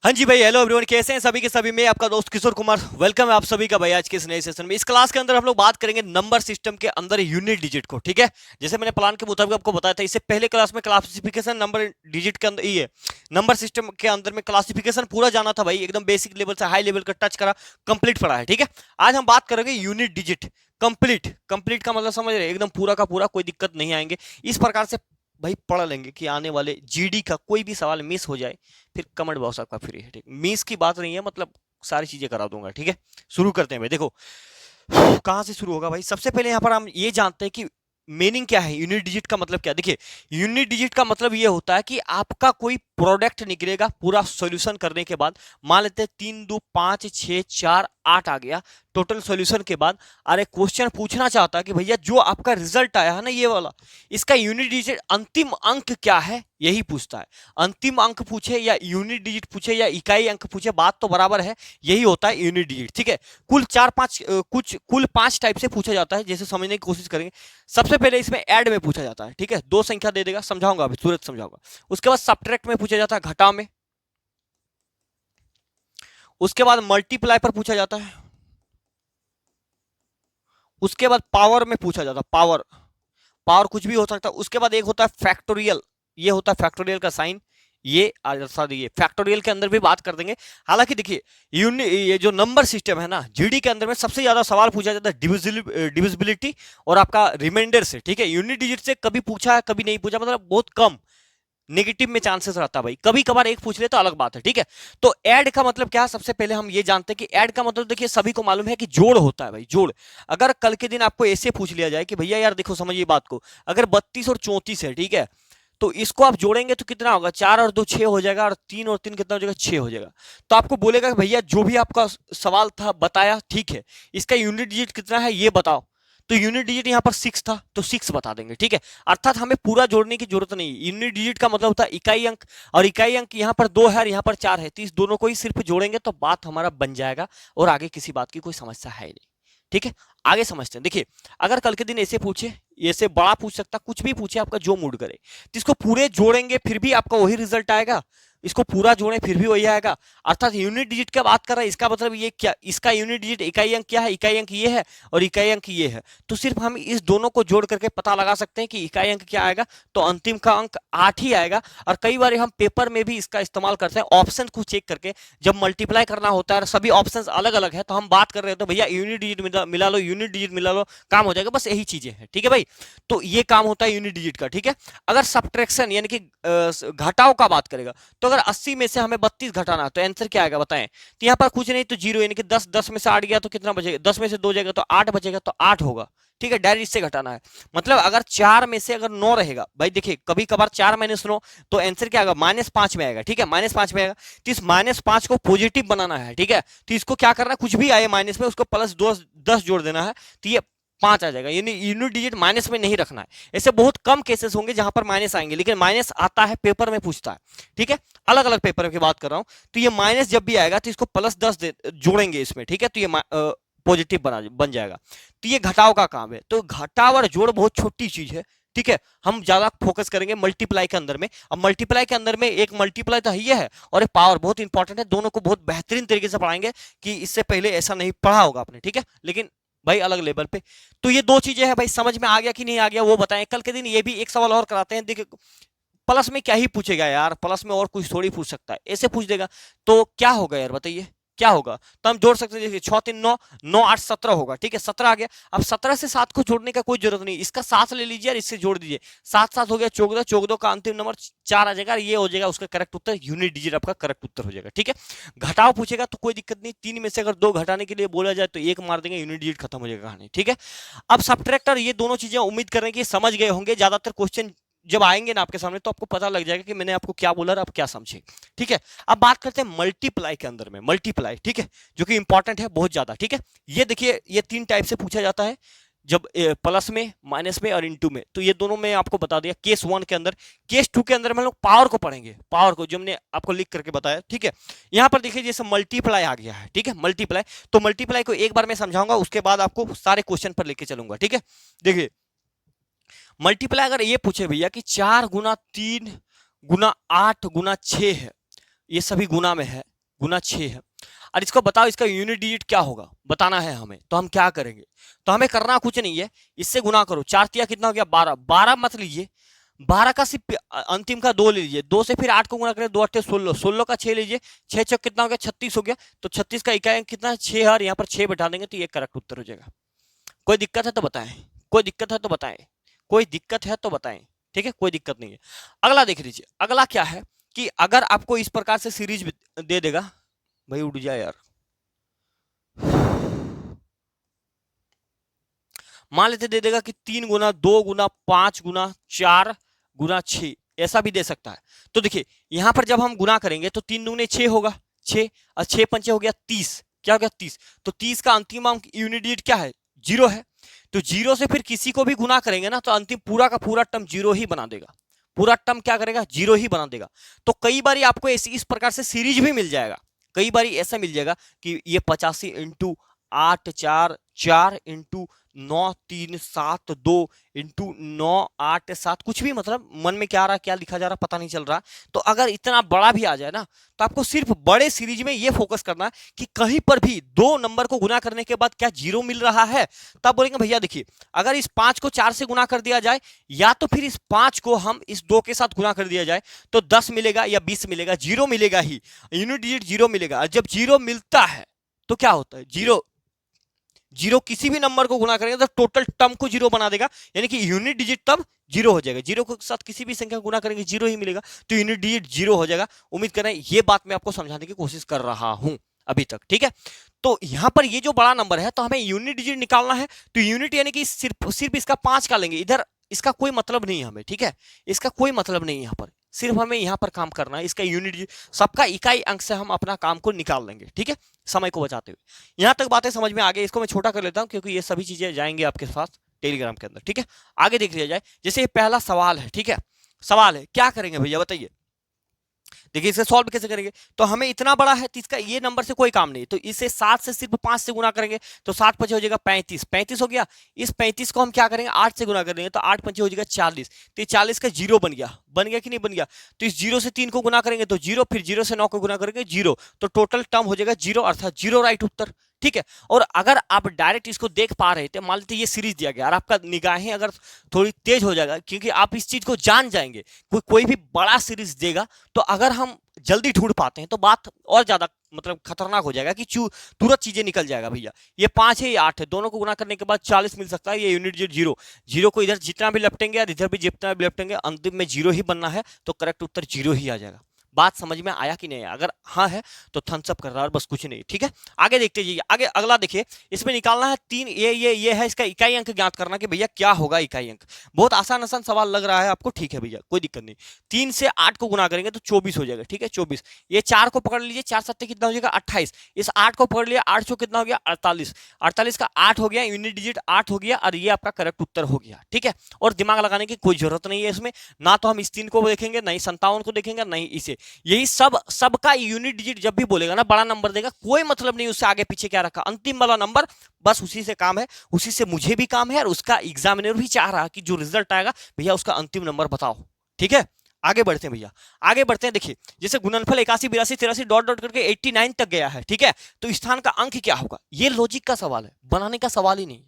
हाँ जी भाई, hello everyone, कैसे हैं सभी के सभी। मैं आपका दोस्त किशोर कुमार, वेलकम है आप सभी का भाई आज के इस नए सेशन में। इस क्लास के अंदर हम लोग बात करेंगे नंबर सिस्टम के अंदर यूनिट डिजिट को। ठीक है, जैसे मैंने प्लान के मुताबिक आपको बताया था, इससे पहले क्लास में क्लासिफिकेशन नंबर डिजिट के अंदर ये नंबर सिस्टम के अंदर में क्लासिफिकेशन पूरा जाना था भाई, एकदम बेसिक लेवल से हाई लेवल का टच करा, कंप्लीट पढ़ा है। ठीक है, आज हम बात करेंगे यूनिट डिजिट कंप्लीट। कंप्लीट का मतलब समझ रहे हैं, एकदम पूरा का पूरा, कोई दिक्कत नहीं आएंगे। इस प्रकार से भाई पढ़ लेंगे कि आने वाले जीडी का कोई भी सवाल मिस हो जाए, फिर कमेंट बॉक्स आपका फ्री है। ठीक, मिस की बात नहीं है, मतलब सारी चीजें करा दूंगा। ठीक है, शुरू करते हैं भाई। देखो कहां से शुरू होगा भाई। सबसे पहले यहां पर हम ये जानते हैं कि मीनिंग क्या है, यूनिट डिजिट का मतलब क्या। देखिए, यूनिट डिजिट का मतलब ये होता है कि आपका कोई प्रोडक्ट निकलेगा पूरा सॉल्यूशन करने के बाद। मान लेते हैं 3 2 5 6 4 8 आ गया टोटल सॉल्यूशन के बाद। अरे क्वेश्चन पूछना चाहता है कि भैया जो आपका रिजल्ट आया है ना ये वाला, इसका यूनिट डिजिट अंतिम अंक क्या है, यही पूछता है। अंतिम अंक पूछे या यूनिट डिजिट पूछे या इकाई अंक पूछे, बात तो बराबर है, यही होता है यूनिट डिजिट। ठीक है, कुल 4 5 कुछ कुल 5 टाइप से पूछा जाता है, जैसे समझने की कोशिश करेंगे। सबसे पहले इसमें ऐड में पूछा जाता है। ठीक है, दो संख्या दे देगा, समझाऊंगा अभी, तुरंत समझाऊंगा। उसके बाद सब्ट्रैक्ट में पूछा जाता है, घटा में। उसके बाद मल्टीप्लाई पर पूछा जाता है। उसके बाद पावर में पूछा जाता है, पावर। पावर कुछ भी हो सकता है। उसके बाद एक होता है फैक्टोरियल, ये होता है फैक्टोरियल का साइन। ये ये फैक्टोरियल के अंदर भी बात कर देंगे। हालांकि देखिए, ये जो नंबर सिस्टम है ना, जीडी के अंदर में सबसे ज्यादा सवाल पूछा जाता है डिविजिबिलिटी और आपका रिमाइंडर से। ठीक है, यूनिट डिजिट से कभी पूछा है कभी नहीं पूछा, मतलब बहुत कम नेगेटिव में चांसेस रहता है भाई। कभी कभार एक पूछ ले तो अलग बात है। ठीक है, तो ऐड का मतलब क्या है, सबसे पहले हम ये जानते हैं कि ऐड का मतलब, देखिए सभी को मालूम है कि जोड़ होता है भाई, जोड़। अगर कल के दिन आपको ऐसे पूछ लिया जाए कि भैया यार देखो समझिए बात को, अगर 32 और 34 है, ठीक है, तो इसको आप जोड़ेंगे तो कितना होगा, 4 और 2 6 हो जाएगा, और 3 और 3 कितना हो जाएगा, 6 हो जाएगा। तो आपको बोलेगा कि भैया जो भी आपका सवाल था बताया, ठीक है, इसका यूनिट डिजिट कितना है ये बताओ। तो यूनिट डिजिट यहाँ पर 6 था तो 6 बता देंगे। ठीक है, अर्थात हमें पूरा जोड़ने की जरूरत नहीं। यूनिट डिजिट का मतलब होता है इकाई अंक, और इकाई अंक यहाँ पर 2 है और यहाँ पर 4 है, तो इस दोनों को ही सिर्फ जोड़ेंगे तो बात हमारा बन जाएगा, और आगे किसी बात की कोई समस्या है नहीं। ठीक है, आगे समझते हैं। देखिए, अगर कल के दिन ऐसे पूछे, ऐसे बड़ा पूछ सकता, कुछ भी पूछे, आपका जो मूड करे, तो इसको पूरे जोड़ेंगे फिर भी आपका वही रिजल्ट आएगा, इसको पूरा जोड़े फिर भी वही आएगा। अर्थात यूनिट डिजिट की बात कर रहा है, इसका मतलब ये क्या, इसका यूनिट डिजिट इकाई अंक क्या है, इकाई अंक ये है और इकाई अंक ये है, तो सिर्फ हम इस दोनों को जोड़ करके पता लगा सकते हैं कि इकाई अंक क्या आएगा, तो अंतिम का अंक 8 ही आएगा। और कई बार हम पेपर में भी इसका इस्तेमाल करते हैं, ऑप्शन को चेक करके, जब मल्टीप्लाई करना होता है और सभी ऑप्शन अलग अलग है, तो हम बात कर रहे हैं तो भैया यूनिट डिजिट मिला लो, यूनिट डिजिट मिला लो, काम हो जाएगा। बस यही चीजें हैं। ठीक है भाई, तो ये काम होता है यूनिट डिजिट का। ठीक है, अगर सब्ट्रैक्शन यानी कि घटाव का बात करेगा, तो अगर 80 में से हमें 32 घटाना है तो आंसर क्या आएगा बताएं। तो यहाँ पर कुछ नहीं, तो जीरो, यानी कि 10, 10 में से 8 गया तो कितना बचेगा, 10 में से 2 जाएगा तो 8 बचेगा, तो 8 होगा। ठीक है, डायरेक्ट इससे घटाना है। मतलब अगर 4 में से अगर 9 रहेगा भाई, देखिए कभी कभार 4 - 9, तो आंसर क्या आएगा, -5 में आएगा। ठीक है, -5 में आएगा, तो इस -5 को पॉजिटिव बनाना है। ठीक है, तो इसको क्या करना है, कुछ भी आए माइनस में उसको प्लस 10 जोड़ देना है, तो ये 5 आ जाएगा। यानी यूनिट डिजिट माइनस में नहीं रखना है। ऐसे बहुत कम केसेस होंगे जहां पर माइनस आएंगे, लेकिन माइनस आता है, पेपर में पूछता है। ठीक है, अलग अलग पेपर की बात कर रहा हूं। तो ये माइनस जब भी आएगा तो इसको +10 जोड़ेंगे इसमें। ठीक है, तो ये पॉजिटिव बन जाएगा। तो ये घटाव का काम है। तो घटाव और जोड़ बहुत छोटी चीज है। ठीक है, हम ज्यादा फोकस करेंगे मल्टीप्लाई के अंदर में। अब मल्टीप्लाई के अंदर में एक मल्टीप्लाई तो ये है, और एक पावर बहुत इंपॉर्टेंट है। दोनों को बहुत बेहतरीन तरीके से पढ़ाएंगे कि इससे पहले ऐसा नहीं पढ़ा होगा आपने। ठीक है, लेकिन भाई अलग लेवल पे। तो ये दो चीजें हैं भाई, समझ में आ गया कि नहीं आ गया वो बताएं। कल के दिन ये भी एक सवाल और कराते हैं। देखिए, प्लस में क्या ही पूछेगा यार, प्लस में और कुछ थोड़ी पूछ सकता है, ऐसे पूछ देगा तो क्या होगा यार बताइए, क्या होगा। तो हम जोड़ सकते हैं, देखिए 6 3 9, 9 8 17 होगा। ठीक है, 17 आ गया। अब 17 से 7 को जोड़ने का कोई जरूरत नहीं, इसका 7 ले लीजिए और इससे जोड़ दीजिए। 7 7 हो गया 14, 14 का अंतिम नंबर 4 आ जाएगा, ये हो जाएगा उसका करेक्ट उत्तर, यूनिट डिजिट आपका करेक्ट उत्तर हो जाएगा। ठीक है, घटाव पूछेगा तो कोई दिक्कत नहीं, 3 में से अगर 2 घटाने के लिए बोला जाए तो 1 मार देंगे, यूनिट डिजिट खत्म हो जाएगा कहानी। ठीक है, अब सब्ट्रैक्टर, ये दोनों चीजें उम्मीद कर रहे हैं कि समझ गए होंगे। ज्यादातर क्वेश्चन जब आएंगे ना आपके सामने तो आपको पता लग जाएगा कि मैंने आपको क्या बोला और आप क्या समझे। ठीक है, अब बात करते हैं मल्टीप्लाई के अंदर में। मल्टीप्लाई, ठीक है, जो कि इंपॉर्टेंट है बहुत ज्यादा। ठीक है, ये देखिए, ये 3 टाइप से पूछा जाता है, जब प्लस में, माइनस में और इनटू में। तो ये दोनों में आपको बता दिया केस 1 के अंदर। केस 2 के अंदर हम लोग पावर को पढ़ेंगे, पावर को, जो हमने आपको लिख करके बताया। ठीक है, यहां पर देखिए जैसे मल्टीप्लाई आ गया है। ठीक है, मल्टीप्लाई, तो मल्टीप्लाई को एक बार मैं समझाऊंगा, उसके बाद आपको सारे क्वेश्चन पर लेके चलूंगा। ठीक है, देखिए मल्टीप्लाई अगर ये पूछे भैया कि 4 × 3 × 8 × 6 है, ये सभी गुना में है, गुना 6 है। और इसको बताओ इसका यूनिट डिजिट क्या होगा, बताना है हमें। तो हम क्या करेंगे, तो हमें करना कुछ नहीं है, इससे गुना करो। 4 तिया कितना हो गया 12, 12 मत लीजिए, 12 का सिर्फ अंतिम का 2 ले लीजिए, 2 से फिर 8 को गुना करें, 2 8 16, 16 का 6 लीजिए, 6 6 कितना हो गया 36 हो गया। तो 36 का इकाई अंक कितना है 6 और यहाँ पर 6 बैठा देंगे तो ये करेक्ट उत्तर हो जाएगा। कोई दिक्कत है तो बताएं, कोई दिक्कत है तो बताएं, कोई दिक्कत है तो बताएं, ठीक है कोई दिक्कत नहीं है। अगला देख लीजिए, अगला क्या है कि अगर आपको इस प्रकार से सीरीज दे देगा, भाई उठ जाए यार, मान लेते दे देगा कि 3 गुना 2 गुना 5 गुना 4 गुना 6, ऐसा भी दे सकता है। तो देखिए यहां पर जब हम गुना करेंगे तो 3 दूने 6 होगा, 6 और 6 पंचे हो गया 30, क्या हो गया 30। तो 30 का अंतिम अंक यूनिट डिजिट क्या है 0 है। तो 0 से फिर किसी को भी गुना करेंगे ना तो अंतिम पूरा का पूरा टर्म 0 ही बना देगा, पूरा टर्म क्या करेगा 0 ही बना देगा। तो कई बार आपको इस प्रकार से सीरीज भी मिल जाएगा, कई बार ऐसा मिल जाएगा कि ये 85 इंटू 8 4 4 इंटू 9 3 7 2 इंटू 9 8 7, कुछ भी मतलब मन में क्या आ रहा क्या लिखा जा रहा पता नहीं चल रहा। तो अगर इतना बड़ा भी आ जाए ना तो आपको सिर्फ बड़े सीरीज में ये फोकस करना है कि कहीं पर भी 2 नंबर को गुना करने के बाद क्या 0 मिल रहा है। तब बोलेंगे भैया देखिए अगर इस 5 को 4 से गुना कर दिया जाए या तो फिर इस 5 को हम इस 2 के साथ गुना कर दिया जाए तो 10 मिलेगा या 20 मिलेगा, 0 मिलेगा ही, यूनिट डिजिट 0 मिलेगा। और जब 0 मिलता है तो क्या होता है, 0 किसी भी नंबर को गुना करेंगे तो टोटल टर्म को 0 बना देगा, यानी कि यूनिट डिजिट तब 0 हो जाएगा। 0 के साथ किसी भी संख्या को गुना करेंगे 0 ही मिलेगा, तो यूनिट डिजिट 0 हो जाएगा। उम्मीद करें ये बात मैं आपको समझाने की कोशिश कर रहा हूं अभी तक, ठीक है। तो यहां पर ये जो बड़ा नंबर है तो हमें यूनिट डिजिट निकालना है, तो यूनिट यानी कि सिर्फ इसका 5 का लेंगे, इधर इसका कोई मतलब नहीं है हमें, ठीक है, इसका कोई मतलब नहीं है यहाँ पर, सिर्फ हमें यहाँ पर काम करना है। इसका यूनिट सबका इकाई अंक से हम अपना काम को निकाल लेंगे, ठीक है, समय को बचाते हुए। यहां तक बातें समझ में आ गई, इसको मैं छोटा कर लेता हूं क्योंकि ये सभी चीजें जाएंगे आपके साथ टेलीग्राम के अंदर, ठीक है। आगे देख लिया जाए, जैसे ये पहला सवाल है, ठीक है, सवाल है क्या करेंगे भैया बताइए। देखिए इसे सॉल्व कैसे करेंगे, तो हमें इतना बड़ा है तो इसका ये नंबर से कोई काम नहीं, तो इसे 7 से सिर्फ 5 से गुना करेंगे तो 7 पचे हो जाएगा 35, 35 हो गया। इस 35 को हम क्या करेंगे 8 से गुना कर देंगे तो 8 पंचे हो जाएगा 40, तो 40 का 0 बन गया कि नहीं बन गया। तो इस 0 से 3 को गुना करेंगे तो 0, फिर 0 से 9 को गुना करेंगे 0, तो टोटल टर्म हो जाएगा 0, अर्थात 0 राइट उत्तर, ठीक है। और अगर आप डायरेक्ट इसको देख पा रहे थे, मान लेते ये सीरीज दिया गया और आपका निगाहें अगर थोड़ी तेज हो जाएगा क्योंकि आप इस चीज को जान जाएंगे, कोई भी बड़ा सीरीज देगा तो अगर हम जल्दी ढूंढ पाते हैं तो बात और ज्यादा मतलब खतरनाक हो जाएगा कि तुरंत चीजें निकल जाएगा भैया। ये 5 है ये 8 है, दोनों को गुना करने के बाद 40 मिल सकता है, ये यूनिट डिजिट 0, 0 को इधर जितना भी लपटेंगे और इधर भी जितना भी लपटेंगे अंतिम में 0 ही बनना है, तो करेक्ट उत्तर 0 ही आ जाएगा। बात समझ में आया कि नहीं, अगर हाँ है तो थम्स अप कर रहा है, बस कुछ नहीं, ठीक है। आगे देखते जाइए, आगे अगला देखिए, इसमें निकालना है 3, ये है इसका इकाई अंक ज्ञात करना कि भैया क्या होगा इकाई अंक। बहुत आसान आसान सवाल लग रहा है आपको, ठीक है भैया कोई दिक्कत नहीं। 3 से 8 को गुना करेंगे तो 24 हो जाएगा, ठीक है 24। ये 4 को पकड़ लीजिए, 4 सत्ते कितना हो जाएगा 28, इस 8 को पकड़ लिया 8 कितना हो गया 48, 48 का 8 हो गया, यूनिट डिजिट 8 हो गया और ये आपका करेक्ट उत्तर हो गया, ठीक है। और दिमाग लगाने की कोई जरूरत नहीं है इसमें, ना तो हम इस 3 को देखेंगे, नहीं 57 को देखेंगे, नहीं इसे, यही सबका यूनिट डिजिट जब भी बोलेगा ना बड़ा नंबर देगा, कोई मतलब नहीं उससे आगे पीछे क्या रखा, अंतिम वाला नंबर बस उसी से काम है, उसी से मुझे भी काम है और उसका एग्जामिनर भी चाह रहा कि जो रिजल्ट आएगा भैया उसका अंतिम नंबर बताओ, ठीक है। आगे बढ़ते हैं भैया, आगे बढ़ते हैं। देखिए जैसे गुणनफल 81 82 83 डॉट डॉट करके 89 तक गया है, ठीक है, तो स्थान का अंक क्या होगा, ये लॉजिक का सवाल है, बनाने का सवाल ही नहीं,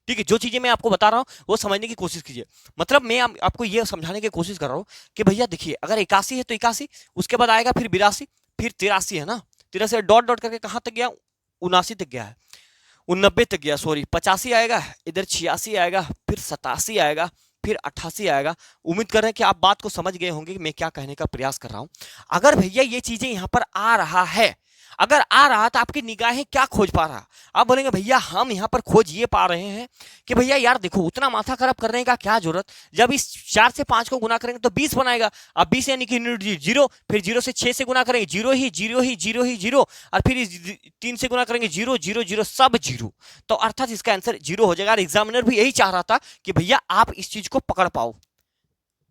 ठीक है। जो चीजें मैं आपको बता रहा हूं वो समझने की कोशिश कीजिए, मतलब मैं आपको ये समझाने की कोशिश कर रहा हूं कि भैया देखिए अगर 81 है तो 81, उसके बाद आएगा फिर 82, फिर 83 है ना, 83 डॉट डॉट करके कहां तक गया 79 तक गया है, 89 तक गया, सॉरी 85 आएगा, इधर 86 आएगा, फिर 87 आएगा, फिर 88 आएगा। उम्मीद कर रहे हैं कि आप बात को समझ गए होंगे कि मैं क्या कहने का प्रयास कर रहा हूं। अगर भैया ये चीजें यहां पर आ रहा है, अगर आ रहा तो आपकी निगाहें क्या खोज पा रहा, आप बोलेंगे भैया हम यहाँ पर खोज ये पा रहे हैं कि भैया यार देखो उतना माथा खराब करने का क्या जरूरत, जब इस 4 से 5 को गुना करेंगे तो 20 बनाएगा, अब 20 यानी कि यूनिट 0, फिर 0 से 6 से गुना करेंगे 0 ही 0 ही 0 ही 0, और फिर इस 3 से गुना करेंगे 0 0 0 सब 0, तो अर्थात इसका आंसर 0 हो जाएगा। एग्जामिनर भी यही चाह रहा था कि भैया आप इस चीज को पकड़ पाओ,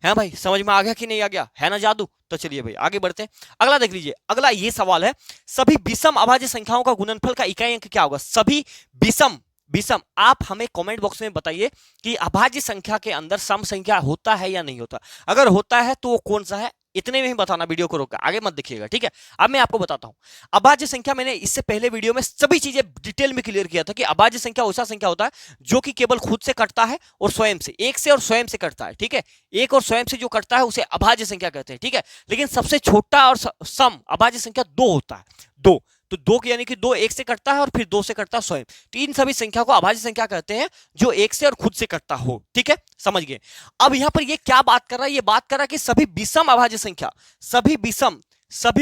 है भाई समझ में आ गया कि नहीं आ गया, है ना जादू। तो चलिए भाई आगे बढ़ते हैं, अगला देख लीजिए, अगला ये सवाल है सभी विषम अभाज्य संख्याओं का गुणनफल का इकाई अंक क्या होगा। सभी विषम आप हमें कमेंट बॉक्स में बताइए कि अभाज्य संख्या के अंदर सम संख्या होता है या नहीं होता, अगर होता है तो वो कौन सा है, इतने में ही बताना, वीडियो को रोक आगे मत देखिएगा, ठीक है। अब मैं आपको बताता हूं अभाज्य संख्या। मैंने इससे पहले वीडियो में सभी चीजें डिटेल में क्लियर किया था कि अभाज्य संख्या वैसा संख्या होता है जो कि केवल खुद से कटता है और स्वयं से, एक से और स्वयं से कटता है, ठीक है। एक और स्वयं से जो कटता है उसे अभाज्य संख्या कहते हैं, ठीक है। लेकिन सबसे छोटा और सम अभाज्य संख्या 2 होता है, 2। तो 2 यानी कि 2 एक से कटता है और फिर 2 से कटता है स्वयं। तो इन सभी संख्या को अभाज्य संख्या कहते हैं जो एक से और खुद से कटता हो, ठीक है, समझ गए। अब यहां पर ये क्या बात कर रहा है, ये बात कर रहा है कि सभी विषम अभाज्य संख्या, सभी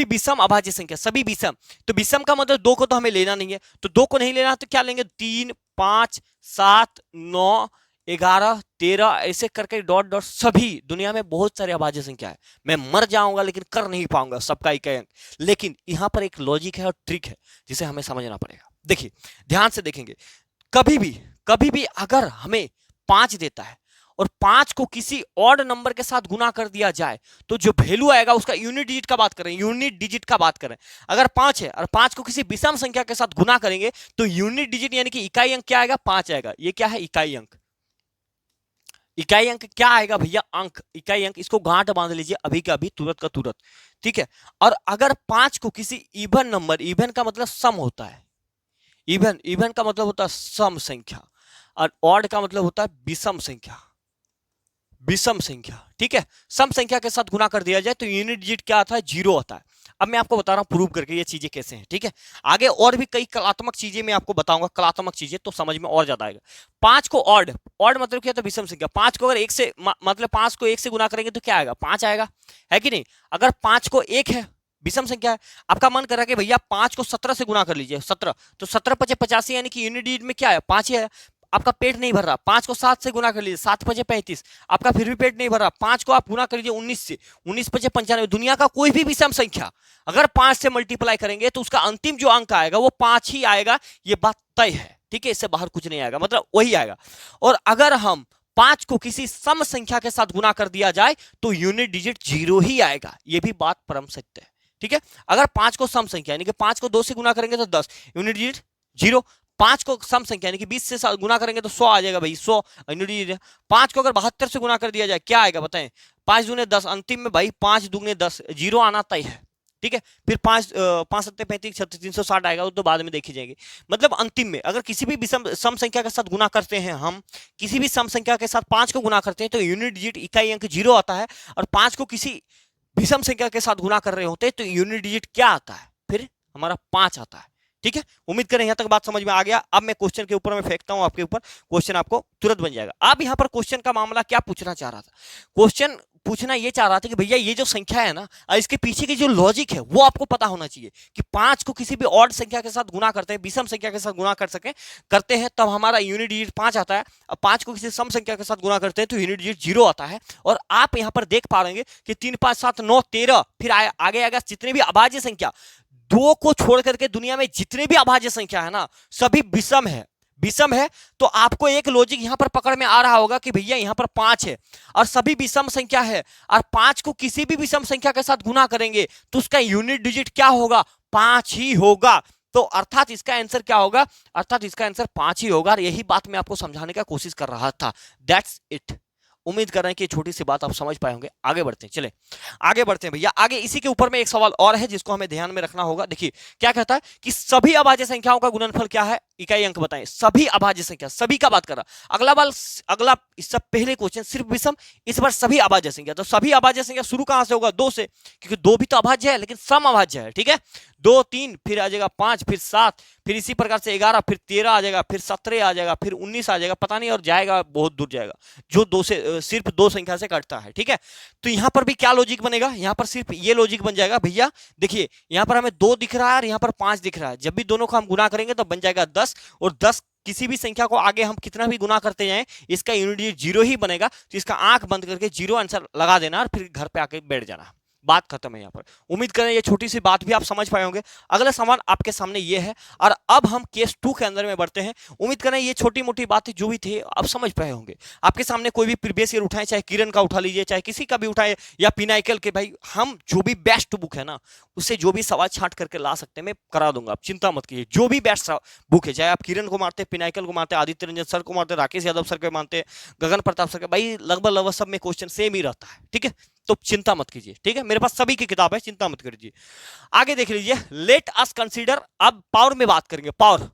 विषम अभाज्य संख्या, सभी विषम। तो विषम का मतलब 2 को तो हमें लेना नहीं है, तो 2 को नहीं लेना तो क्या लेंगे, 3, 5, 7, 9, 11, 13 ऐसे करके डॉट डॉट। सभी दुनिया में बहुत सारे अभाज्य संख्या है, मैं मर जाऊंगा लेकिन कर नहीं पाऊंगा सबका इकाई अंक। लेकिन यहां पर एक लॉजिक है और ट्रिक है जिसे हमें समझना पड़ेगा। देखिए ध्यान से देखेंगे, कभी भी अगर हमें 5 देता है और 5 को किसी ऑड नंबर के साथ गुना कर दिया जाए तो जो वैल्यू आएगा उसका यूनिट डिजिट का बात करें, यूनिट डिजिट का बात करें। अगर 5 है और 5 को किसी विषम संख्या के साथ गुना करेंगे तो यूनिट डिजिट यानी कि इकाई अंक क्या आएगा, 5 आएगा। ये क्या है, इकाई अंक। इकाई अंक क्या आएगा भैया, अंक, इकाई अंक। इसको गांठ बांध लीजिए अभी का अभी, तुरंत का तुरंत, ठीक है। और अगर 5 को किसी इवन नंबर, इवन का मतलब सम होता है, इवन का मतलब होता है सम संख्या, और ऑड का मतलब होता है विषम संख्या, विषम संख्या, ठीक है। सम संख्या के साथ गुना कर दिया जाए तो यूनिट डिजिट क्या आता है, 0 आता है। अब मैं आपको बता रहा हूं प्रूव करके ये चीजें कैसे हैं, ठीक है। आगे और भी कई कलात्मक चीजें मैं आपको बताऊंगा, कलात्मक चीजें, तो समझ में और ज्यादा आएगा। 5 को ऑड, ऑड मतलब क्या था, विषम संख्या। 5 को अगर 1 से मतलब 5 को 1 से गुना करेंगे तो क्या आएगा, 5 आएगा, है कि नहीं। अगर 5 को 1 है, विषम संख्या है, आपका मन कर रहा है कि भैया 5 को 17 से गुना कर लीजिए, 17, तो 17 पचे 85 यानी कि यूनिट डिजिट में क्या है, 5 ही है। आपका पेट नहीं भर रहा, 5 को 7 से गुना कर लीजिए, 7 पचे 35, आपका फिर भी पेट नहीं भर रहा। 5 को आप गुना कर लीजिए 19 से, 19 पचे 95। दुनिया का कोई भी विषम संख्या अगर 5 से मल्टीप्लाई करेंगे तो उसका अंतिम जो अंक आएगा वो 5 ही आएगा, ये बात तय है, ठीक है। इससे बाहर कुछ नहीं आएगा, मतलब वही आएगा। और अगर हम 5 को किसी सम संख्या के साथ गुना कर दिया जाए तो यूनिट डिजिट 0 ही आएगा, ये भी बात परम सत्य है, ठीक है। अगर 5 को सम संख्या यानी कि 5 को 2 से गुना करेंगे तो 10, यूनिट डिजिट 0। 5 को सम संख्या यानी कि 20 से गुना करेंगे तो 100 आ जाएगा भाई, 100 यूनिट डिजिट। 5 को अगर 72 से गुना कर दिया जाए क्या आएगा बताएं, 5 दूने 10, अंतिम में भाई 5 दूने 10, 0 आना तय है, ठीक है। फिर 5 5 सत्ते 35, 360 आएगा, वो तो बाद में देखी जाएगी। मतलब अंतिम में अगर किसी भी विषम सम संख्या के साथ गुना करते हैं, हम किसी भी सम संख्या के साथ 5 को गुना करते हैं तो यूनिट डिजिट इकाई अंक 0 आता है। और 5 को किसी विषम संख्या के साथ गुना कर रहे होते हैं तो यूनिट डिजिट क्या आता है, फिर हमारा 5 आता है, ठीक है। उम्मीद करें यहां तक बात समझ में आ गया। अब मैं क्वेश्चन के ऊपर में फेंकता हूं आपके ऊपर, क्वेश्चन आपको तुरंत बन जाएगा। अब यहां पर क्वेश्चन का मामला क्या पूछना चाह रहा था, क्वेश्चन पूछना ये चाह रहा था कि भैया ये जो संख्या है ना, इसके पीछे की जो लॉजिक है वो आपको पता होना चाहिए कि 5 को किसी भी ऑड संख्या के साथ गुना करते हैं, विषम संख्या के साथ गुना करते हैं तब हमारा यूनिट डिजिट 5 आता है। अब 5 को किसी सम संख्या के साथ गुना करते हैं तो यूनिट डिजिट 0 आता है। और आप यहां पर देख पा रहे हैं कि 3, 5, 7, 9, 13, फिर आगे आएगा जितने भी अभाज्य संख्या, 2 को छोड़ करके दुनिया में जितने भी अभाज्य संख्या है ना, सभी विषम है, विषम है। तो आपको एक लॉजिक यहां पर पकड़ में आ रहा होगा कि भैया यहां पर 5 है और सभी विषम संख्या है, और 5 को किसी भी विषम संख्या के साथ गुना करेंगे तो उसका यूनिट डिजिट क्या होगा, 5 ही होगा। तो अर्थात इसका आंसर क्या होगा, अर्थात इसका आंसर 5 ही होगा। और यही बात मैं आपको समझाने का कोशिश कर रहा था, दैट्स इट। उम्मीद कर रहे हैं कि छोटी सी बात आप समझ पाए होंगे। आगे बढ़ते हैं, चले आगे बढ़ते हैं भैया। आगे इसी के ऊपर में एक सवाल और है जिसको हमें ध्यान में रखना होगा। देखिए क्या कहता है कि सभी अभाज्य संख्याओं का गुणनफल क्या है, इकाई अंक बताएं। सभी अभाज्य संख्या, सभी का बात कर रहा। अगला इससे पहले क्वेश्चन सिर्फ विषम, इस बार सभी अभाज्य संख्या। तो सभी अभाज्य संख्या शुरू कहां से होगा, 2 से, क्योंकि 2 भी तो अभाज्य है लेकिन सम अभाज्य है, ठीक है। 2, 3, फिर आ जाएगा 5, फिर 7, फिर इसी प्रकार से 11, फिर 13 आ जाएगा, फिर 17 आ जाएगा, फिर 19 आ जाएगा, पता नहीं, और जाएगा बहुत दूर जाएगा, जो 2 से सिर्फ 2 संख्या से कटता है, ठीक है। तो यहां पर भी क्या लॉजिक बनेगा, यहां पर सिर्फ ये लॉजिक बन जाएगा भैया। देखिए यहां पर हमें 2 दिख रहा है और यहां पर 5 दिख रहा है, जब भी दोनों को हम गुना करेंगे तो बन जाएगा 10, और 10 किसी भी संख्या को आगे हम कितना भी गुना करते जाएं इसका यूनिट डिजिट 0 ही बनेगा। तो इसका आंख बंद करके 0 आंसर लगा देना और फिर घर पे आके बैठ जाना, बात खत्म है यहाँ पर। उम्मीद करें ये छोटी सी बात भी आप समझ पाए होंगे। अगला सवाल आपके सामने ये है, और अब हम केस 2 के अंदर में बढ़ते हैं। उम्मीद करें ये छोटी मोटी बातें जो भी थे आप समझ पाए होंगे। आपके सामने कोई भी प्रीवियस ईयर उठाए, चाहे किरण का उठा लीजिए, चाहे किसी का भी उठाए, या पिनाइकल के, भाई हम जो भी बेस्ट बुक है ना उससे जो भी सवाल छांट करके ला सकते हैं मैं करा दूंगा, आप चिंता मत कीजिए। जो भी बेस्ट बुक है, चाहे आप किरण को मारते, पिनाइकल को मारते, आदित्य रंजन सर को मारते, राकेश यादव सर को मानते, गगन प्रताप सर के, भाई लगभग सब में क्वेश्चन सेम ही रहता है, ठीक है। तो चिंता मत कीजिए, ठीक है, मेरे पास सभी की किताब है, चिंता मत करिए। आगे देख लीजिए, लेट अस कंसीडर, अब पावर में बात करेंगे, पावर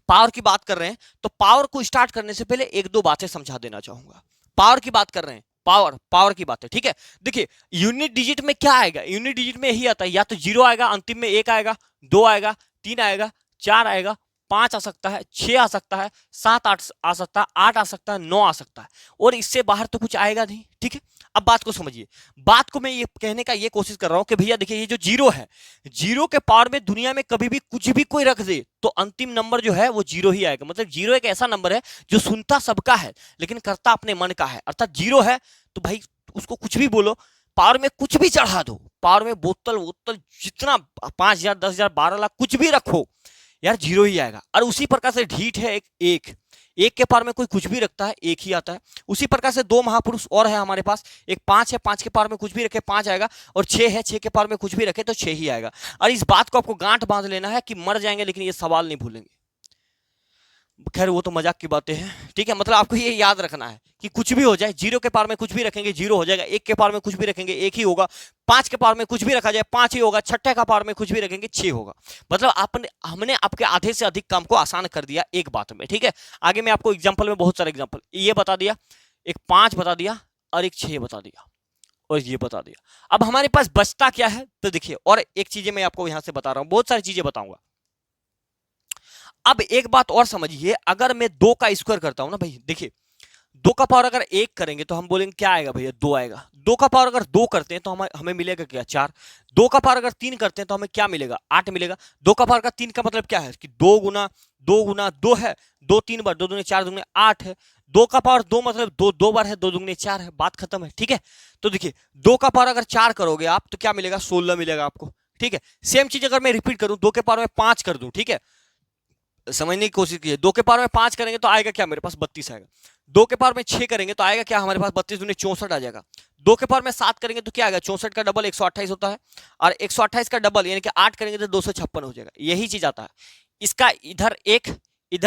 पावर की बात कर रहे हैं, तो पावर को स्टार्ट करने से पहले एक दो बातें समझा देना चाहूंगा। पावर की बात कर रहे हैं, पावर पावर की बात है, ठीक है। देखिए यूनिट डिजिट में क्या आएगा, यूनिट डिजिट में यही आता है, या तो जीरो आएगा, अंतिम में एक आएगा, दो आएगा, तीन आएगा, चार आएगा, पांच आ सकता है, छह आ सकता है, सात आठ आ सकता है, आठ आ सकता है, नौ आ सकता है, और इससे बाहर तो कुछ आएगा नहीं, ठीक है। अब बात को समझिए, बात को मैं ये कहने का ये कोशिश कर रहा हूं कि भैया देखिए, ये जो जीरो है, जीरो के पावर में दुनिया में कभी भी कुछ भी कोई रख दे तो अंतिम नंबर जो है वो जीरो ही आएगा। मतलब जीरो एक ऐसा नंबर है जो सुनता सबका है लेकिन करता अपने मन का है, अर्थात जीरो है तो भाई उसको कुछ भी बोलो, पावर में कुछ भी चढ़ा दो, पावर में बोतल बोतल जितना 5,000 10,000 12 लाख कुछ भी रखो यार, जीरो ही आएगा। और उसी प्रकार से ढीठ है एक एक के पार में कोई कुछ भी रखता है, एक ही आता है। उसी प्रकार से दो महापुरुष और है हमारे पास, एक पांच है, पांच के पार में कुछ भी रखे पांच आएगा, और छह है, छह के पार में कुछ भी रखे तो छह ही आएगा। और इस बात को आपको गांठ बांध लेना है कि मर जाएंगे लेकिन ये सवाल नहीं भूलेंगे। खैर वो तो मजाक की बातें हैं, ठीक है। मतलब आपको ये याद रखना है कि कुछ भी हो जाए, जीरो के पार में कुछ भी रखेंगे जीरो हो जाएगा, एक के पार में कुछ भी रखेंगे एक ही होगा, पांच के पार में कुछ भी रखा जाए पांच ही होगा, छठे का पार में कुछ भी रखेंगे छह होगा। मतलब आपने हमने आपके आधे से अधिक काम को आसान कर दिया एक बात में, ठीक है। आगे मैं आपको एग्जाम्पल में बहुत सारे एग्जाम्पल ये बता दिया, एक पांच बता दिया और एक छह बता दिया और ये बता दिया। अब हमारे पास बचता क्या है, तो देखिए और एक चीजें मैं आपको यहां से बता रहा हूं, बहुत सारी चीजें बताऊंगा। अब एक बात और समझिए, अगर मैं दो का स्क्वायर करता हूं ना भाई, देखिए दो का पावर अगर एक करेंगे तो हम बोलेंगे क्या आएगा भैया, दो आएगा। दो का पावर अगर दो करते हैं तो हमें मिलेगा क्या, चार। दो का पावर अगर तीन करते हैं तो हमें क्या मिलेगा, आठ मिलेगा। दो का पावर का तीन का मतलब क्या है कि दो गुना दो है, दो तीन बार, दो दूनी चार दूनी आठ है। दो का पावर दो मतलब दो दो बार है, दो दूनी चार है, बात खत्म है, ठीक है। तो देखिए दो का पावर अगर चार करोगे आप तो क्या मिलेगा, 16 मिलेगा आपको, ठीक है। सेम चीज अगर मैं रिपीट करूं, दो के पावर में पांच कर दूं, ठीक है, समझने की कोशिश कीजिए। दो के पावर में पांच करेंगे तो आएगा क्या, मेरे पास 32 आएगा। दो के पावर में छह करेंगे तो आएगा क्या, हमारे पास 32 दूनी 64 आ जाएगा। दो के पावर में सात करेंगे तो क्या आएगा, 64 का डबल 128 होता है, और 128 का डबल यानी कि आठ करेंगे तो 256 हो जाएगा। यही चीज आता है इसका, इधर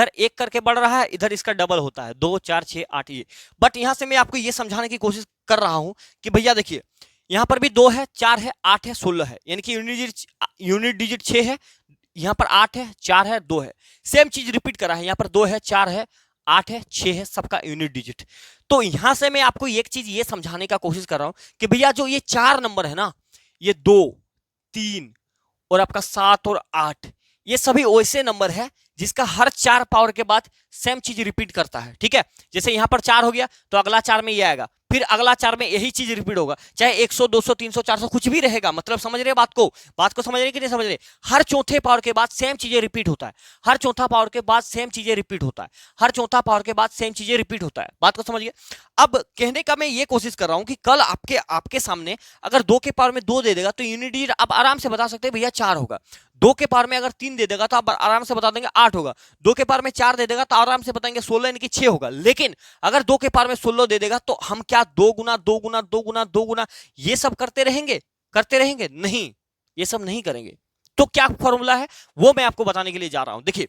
एक करके बढ़ रहा है, इधर इसका डबल होता है, दो चार छह आठ ये। बट यहां से मैं आपको ये समझाने की कोशिश कर रहा हूं कि भैया देखिए यहां पर भी दो है, चार है, आठ है, 16 है, यानी कि यूनिट डिजिट 6 है, यहां पर आठ है, चार है, दो है। सेम चीज रिपीट करा है, यहां पर दो है, चार है, आठ है, छह है, सबका यूनिट डिजिट। तो यहां से मैं आपको एक चीज ये समझाने का कोशिश कर रहा हूं कि भैया जो ये चार नंबर है ना, ये दो, तीन और आपका सात और आठ, ये सभी वैसे नंबर है जिसका हर चार पावर के बाद सेम चीज रिपीट करता है, ठीक है। जैसे यहां पर चार हो गया तो अगला चार में ये आएगा, फिर अगला चार में यही चीज रिपीट होगा, चाहे 100 200 300 400 कुछ भी रहेगा। मतलब समझ रहे बात को समझ रहे कि नहीं समझ रहे। हर चौथे पावर के बाद सेम चीजें रिपीट होता है, हर चौथा पावर के बाद सेम चीजें रिपीट होता है, हर चौथा पावर के बाद सेम चीजें रिपीट होता है। बात को समझिए। अब कहने का मैं ये कोशिश कर रहा हूं कि कल आपके सामने अगर दो के पावर में दो दे देगा तो यूनिट डिजिट आप आराम से बता सकते हैं भैया चार होगा। दो के पावर में अगर तीन दे देगा तो आप आराम से बता देंगे आठ होगा। दो के पावर में चार दे देगा तो आराम से बताएंगे 16 यानी कि 6 होगा। लेकिन अगर दो के पावर में 16 दे देगा तो हम क्या दो गुना दो गुना दो गुना दो गुना ये सब करते रहेंगे नहीं, ये सब नहीं करेंगे। तो क्या फॉर्मूला है वो मैं आपको बताने के लिए जा रहा हूं। देखिए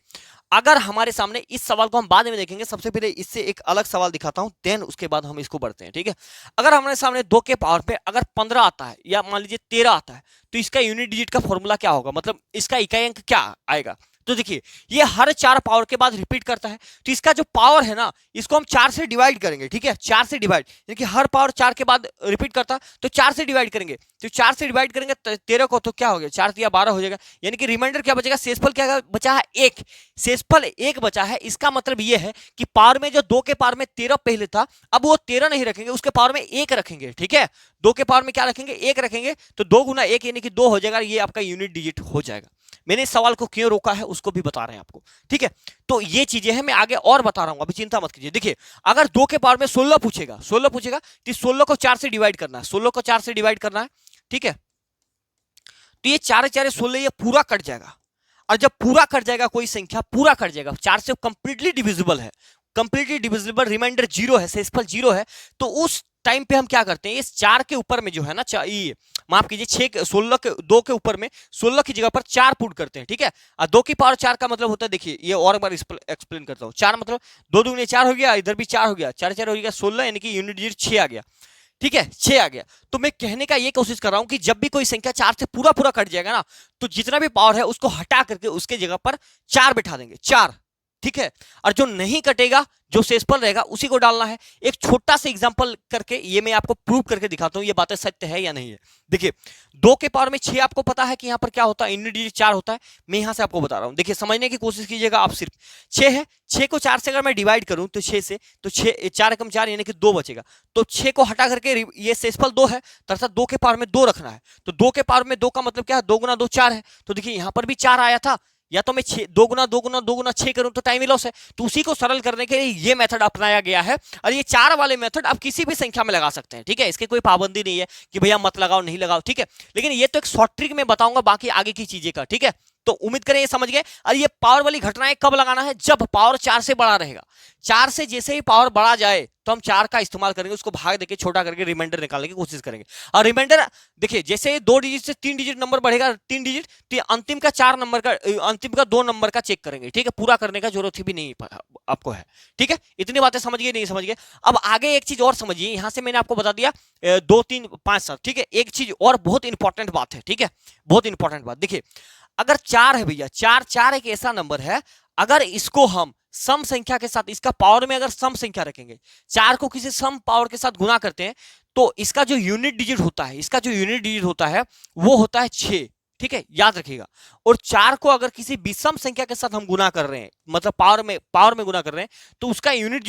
अगर हमारे सामने, इस सवाल को हम बाद में देखेंगे, सबसे पहले इससे एक अलग सवाल दिखाता हूं, देन उसके बाद हम इसको बढ़ते हैं, ठीक है। अगर हमारे सामने दो के पावर पे अगर 15 आता है या मान लीजिए 13 आता है तो इसका यूनिट डिजिट का फॉर्मूला क्या होगा, मतलब इसका इकाई अंक क्या आएगा। तो देखिए ये हर चार पावर के बाद रिपीट करता है, तो इसका जो पावर है ना इसको हम चार से डिवाइड करेंगे, ठीक है। चार से डिवाइड यानी कि हर पावर चार के बाद रिपीट करता है तो चार से डिवाइड करेंगे, तो चार से डिवाइड करेंगे 13 को तो क्या हो गया, चार या 12 हो जाएगा, यानी कि रिमाइंडर क्या बचेगा, शेषफल क्या बचा है, एक। शेषफल एक बचा है, इसका मतलब ये है कि पावर में जो दो के पावर में 13 पहले था अब वो 13 नहीं रखेंगे, उसके पावर में एक रखेंगे, ठीक है। दो के पावर में क्या रखेंगे, एक रखेंगे, तो दो गुना एक यानी कि दो हो जाएगा, ये आपका यूनिट डिजिट हो जाएगा। मैंने इस सवाल को क्यों रोका है उसको भी बता रहे हैं आपको, ठीक है। तो ये चीजें हैं, मैं आगे और बता रहा हूं, अभी चिंता मत कीजिए। देखिए अगर दो के पावर में 16 पूछेगा तो 16 को चार से डिवाइड करना है, 16 को चार से डिवाइड करना है, ठीक है। तो ये चार चार 16 ये पूरा कट जाएगा, और जब पूरा कट जाएगा कोई संख्या पूरा कट जाएगा, चार से कंप्लीटली डिविजिबल है, कंप्लीटली डिविजिबल, रिमाइंडर जीरो है, शेषफल जीरो है, तो उस टाइम पे हम क्या करते हैं, इस चार के ऊपर में जो है ना, ये माफ कीजिए 16 के दो के ऊपर में 16 की जगह पर चार पुट करते हैं, ठीक है। और दो की पावर चार का मतलब होता है, देखिए ये और बार एक्सप्लेन करता हूं, चार मतलब दो दूनी चार हो गया, इधर भी चार हो गया, चार चार हो गया 16 यानी कि यूनिट डिजिट 6 आ गया। ठीक है 6 आ गया। तो मैं कहने का ये कोशिश कर रहा हूं कि जब भी कोई संख्या 4 से पूरा पूरा कट जाएगा ना, तो जितना भी पावर है उसको हटा करके उसके जगह पर 4 बिठा देंगे, 4। ठीक है, और जो नहीं कटेगा, जो शेषफल रहेगा उसी को डालना है। एक छोटा सा एग्जांपल करके ये मैं आपको प्रूव करके दिखाता हूं ये बातें सत्य है या नहीं है। देखिए 2 के पावर में 6 आपको पता है कि यहां पर क्या होता है, यूनिट डिजिट 4 होता है। मैं यहां से आपको बता रहा हूं, देखिए समझने की कोशिश कीजिएगा आप। सिर्फ 6 है, 6 को 4 से अगर मैं डिवाइड करूं तो 6 से, तो 6 4 एकम 4 यानी कि 2 बचेगा। तो 6 को हटा करके ये शेषफल 2 है, अर्थात 2 के पावर में 2 रखना है। तो 2 के पावर में 2 का मतलब क्या है, 2 गुना 2 4 है। तो देखिए यहां पर भी 4 आया था, या तो मैं 2 गुना 2 गुना 2 गुना 6 करूं तो टाइम ही लॉस है। तो उसी को सरल करने के लिए ये मेथड अपनाया गया है। और ये 4 वाले मेथड आप किसी भी संख्या में लगा सकते हैं। ठीक है, इसकी कोई पाबंदी नहीं है कि भैया मत लगाओ नहीं लगाओ। ठीक है, लेकिन ये तो एक शॉर्ट ट्रिक में बताऊंगा बाकी आगे की चीजें का। ठीक है, तो उम्मीद करें ये समझ गए। और ये पावर वाली घटनाएं कब लगाना है, जब पावर 4 से बड़ा रहेगा। 4 से जैसे ही पावर बढ़ा जाए तो हम 4 का इस्तेमाल करेंगे, उसको भाग देके छोटा करके रिमाइंडर निकालने की कोशिश करेंगे। और रिमाइंडर देखिए जैसे 2 डिजिट से 3 डिजिट नंबर बढ़ेगा, 3 डिजिट, तो अंतिम का 4 नंबर का, अंतिम का 2 नंबर का चेक करेंगे। ठीक है, पूरा करने का जरूरत भी नहीं आपको है। ठीक है, इतनी बातें समझ गए नहीं समझ गए। अब आगे एक चीज और समझिए, यहां से मैंने आपको बता दिया 2 3 5 7। ठीक है, एक चीज और बहुत इंपॉर्टेंट बात है। ठीक है, बहुत इंपॉर्टेंट बात, देखिए अगर 4 है भैया, 4 एक ऐसा नंबर है, अगर इसको हम सम संख्या के साथ, इसका पावर में अगर सम संख्या रखेंगे, 4 को किसी सम पावर के साथ गुना करते हैं, तो इसका जो यूनिट डिजिट होता है, इसका जो यूनिट डिजिट होता है वो होता है 6। ठीक है, याद रखिएगा। और 4 को अगर किसी विषम संख्या के साथ हम गुना कर रहे हैं, मतलब पावर में गुना कर रहे हैं, तो उसका यूनिट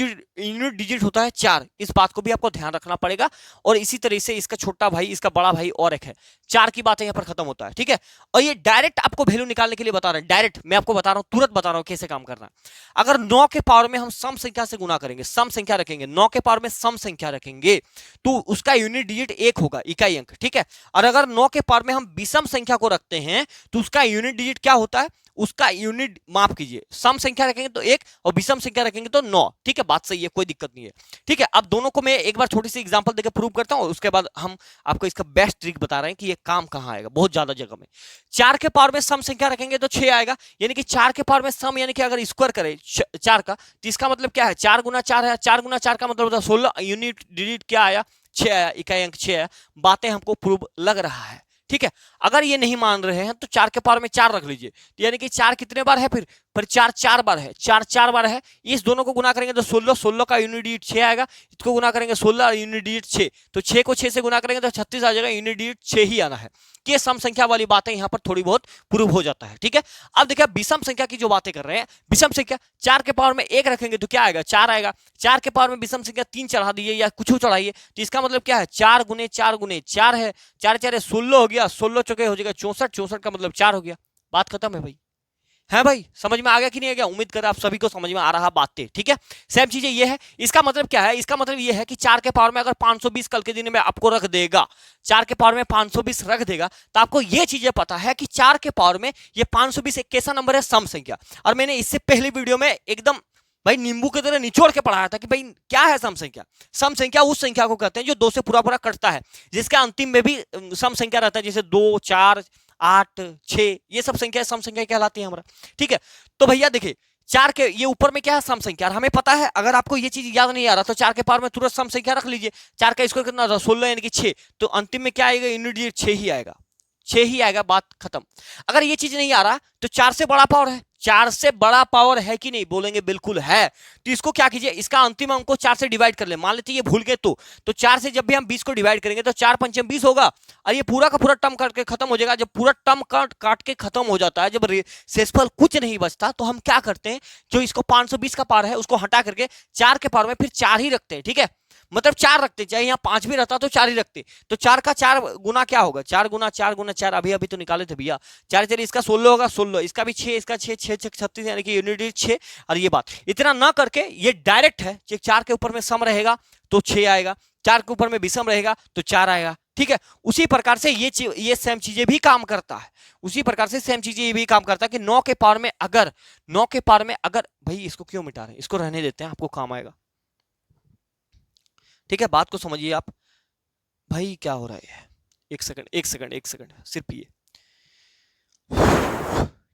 डिजिट होता है 4। इस बात को भी आपको ध्यान रखना पड़ेगा। और इसी तरह से इसका छोटा भाई, इसका बड़ा भाई और एक है, 4 की बातें यहां पर खत्म होता है। ठीक है, और ये डायरेक्ट आपको वैल्यू निकालने के लिए बता रहे हैं, डायरेक्ट मैं आपको बता रहा हूं, तुरंत बता रहा हूं कैसे काम करना है। अगर 9 के पावर में हम सम संख्या से गुना करेंगे, सम संख्या रखेंगे, 9 के पावर में सम संख्या रखेंगे, तो उसका यूनिट डिजिट 1 होगा, इकाई अंक। ठीक है, और अगर 9 के पावर में हम विषम संख्या को रखते हैं तो उसका यूनिट डिजिट क्या होता है, उसका यूनिट, माफ कीजिए, सम संख्या रखेंगे तो 1 और विषम संख्या रखेंगे तो 9। ठीक है, बात सही है, कोई दिक्कत नहीं है। ठीक है, अब दोनों को मैं एक बार छोटी सी एग्जांपल देकर प्रूव करता हूं, उसके बाद हम आपको इसका बेस्ट ट्रिक बता रहे हैं कि ये काम कहां आएगा, बहुत ज्यादा जगह में। 4 के पावर में सम संख्या रखेंगे तो 6 आएगा, यानी कि 4 के पावर में सम, यानी कि अगर स्क्वायर करें 4 का, तो इसका मतलब क्या है, 4 गुना 4 है, 4 गुना 4 का मतलब होता है 16। यूनिट डिजिट क्या आया, 6 आया, इकाई अंक 6 आया। बातें हमको प्रूव लग रहा है। ठीक है, अगर ये नहीं मान रहे हैं तो 4 के पावर में 4 रख लीजिए, तो यानी कि 4 कितने बार है, फिर 4 4 बार है, 4 4 बार है। इस दोनों को गुना करेंगे तो 16, 16 का यूनिट डिजिट 6 आएगा। इसको गुना करेंगे 16, यूनिट डिजिट 6, तो 6 को 6 से गुना करेंगे तो 36 आ जाएगा, यूनिट डिजिट 6 ही आना है। कि सम संख्या वाली बातें यहां पर थोड़ी बहुत प्रूव हो जाता है। ठीक है, अब देखिए विषम संख्या की जो बातें कर रहे हैं, विषम संख्या 4 के पावर में 1 रखेंगे तो क्या आएगा, 4 आएगा। 4 के पावर में विषम संख्या 3 चढ़ा दीजिए या कुछ चढ़ाइए, तो इसका मतलब क्या है, 4 गुने 4 गुने 4 है, 4 4 16 हो गया, 16 चौके हो जाएगा 64, 64 का मतलब 4 हो गया। बात खत्म है भाई। है भाई, समझ में आ गया कि नहीं आ गया? उम्मीद कर आप सभी को समझ में आ रहा बातें। ठीक है, सेम चीजें ये है। इसका मतलब क्या है, इसका मतलब ये है कि 4 के पावर में अगर 520 कल के दिन में आपको रख देगा, 4 के पावर में 520 रख देगा, तो आपको ये चीजें पता है कि 4 के पावर में ये 520 एक कैसा नंबर है, सम संख्या। और मैंने इससे पहले वीडियो में एकदम भाई नींबू की तरह निचोड़ के पढ़ाया था कि भाई क्या है सम संख्या। सम संख्या उस संख्या को कहते हैं जो 2 से पूरा पूरा कटता है, जिसका अंतिम में भी सम संख्या रहता है, जैसे 2 4 8 6, ये सब संख्या सम संख्या कहलाती है हमारा। ठीक है, तो भैया देखिए 4 के ये ऊपर में क्या है, सम संख्या, हमें पता है। अगर आपको ये चीज याद नहीं आ रहा तो 4 के पावर में तुरंत सम संख्या रख लीजिए। 4 का स्क्वायर कितना था, 16 यानी कि 6, तो अंतिम में क्या आएगा, यूनिट डिजिट 6 ही आएगा, 6 ही आएगा, बात खत्म। अगर ये चीज नहीं आ रहा तो 4 से बड़ा पावर है, 4 से बड़ा पावर है कि नहीं, बोलेंगे बिल्कुल है। तो इसको क्या कीजिए, इसका अंतिम अंक को 4 से डिवाइड कर ले। मान लेते ये भूल गए तो 4 से जब भी हम 20 को डिवाइड करेंगे तो 4 पंचम 20 होगा, और ये पूरा का पूरा टर्म काट के खत्म हो जाएगा। जब पूरा टर्म काट के खत्म हो जाता है, जब शेषफल कुछ नहीं बचता, तो हम क्या करते हैं, जो इसको 520 का पावर है उसको हटा करके 4 के पावर में फिर 4 ही रखते हैं। ठीक है, मतलब 4 रखते, चाहे यहाँ 5 भी रहता तो 4 ही रखते। तो 4 का 4 गुना क्या होगा, 4 गुना 4 गुना 4, अभी अभी तो निकाले थे भैया, 4 4 इसका 16 होगा, 16 इसका भी 6, इसका 6 6 6 36, यानी कि यूनिट 6। और ये बात इतना ना करके ये डायरेक्ट है, 4 के ऊपर में सम रहेगा तो 6 आएगा, 4 के ऊपर में विषम रहेगा तो 4 आएगा। ठीक है, उसी प्रकार से ये सेम चीजें भी काम करता है, उसी प्रकार से सेम चीजें ये भी काम करता है कि 9 के पावर में अगर, 9 के पावर में अगर, भाई इसको क्यों मिटा रहे हैं, इसको रहने देते हैं, आपको काम आएगा। ठीक है, बात को समझिए आप। भाई क्या हो रहा है, एक सेकंड एक सेकंड एक सेकंड, सिर्फ ये।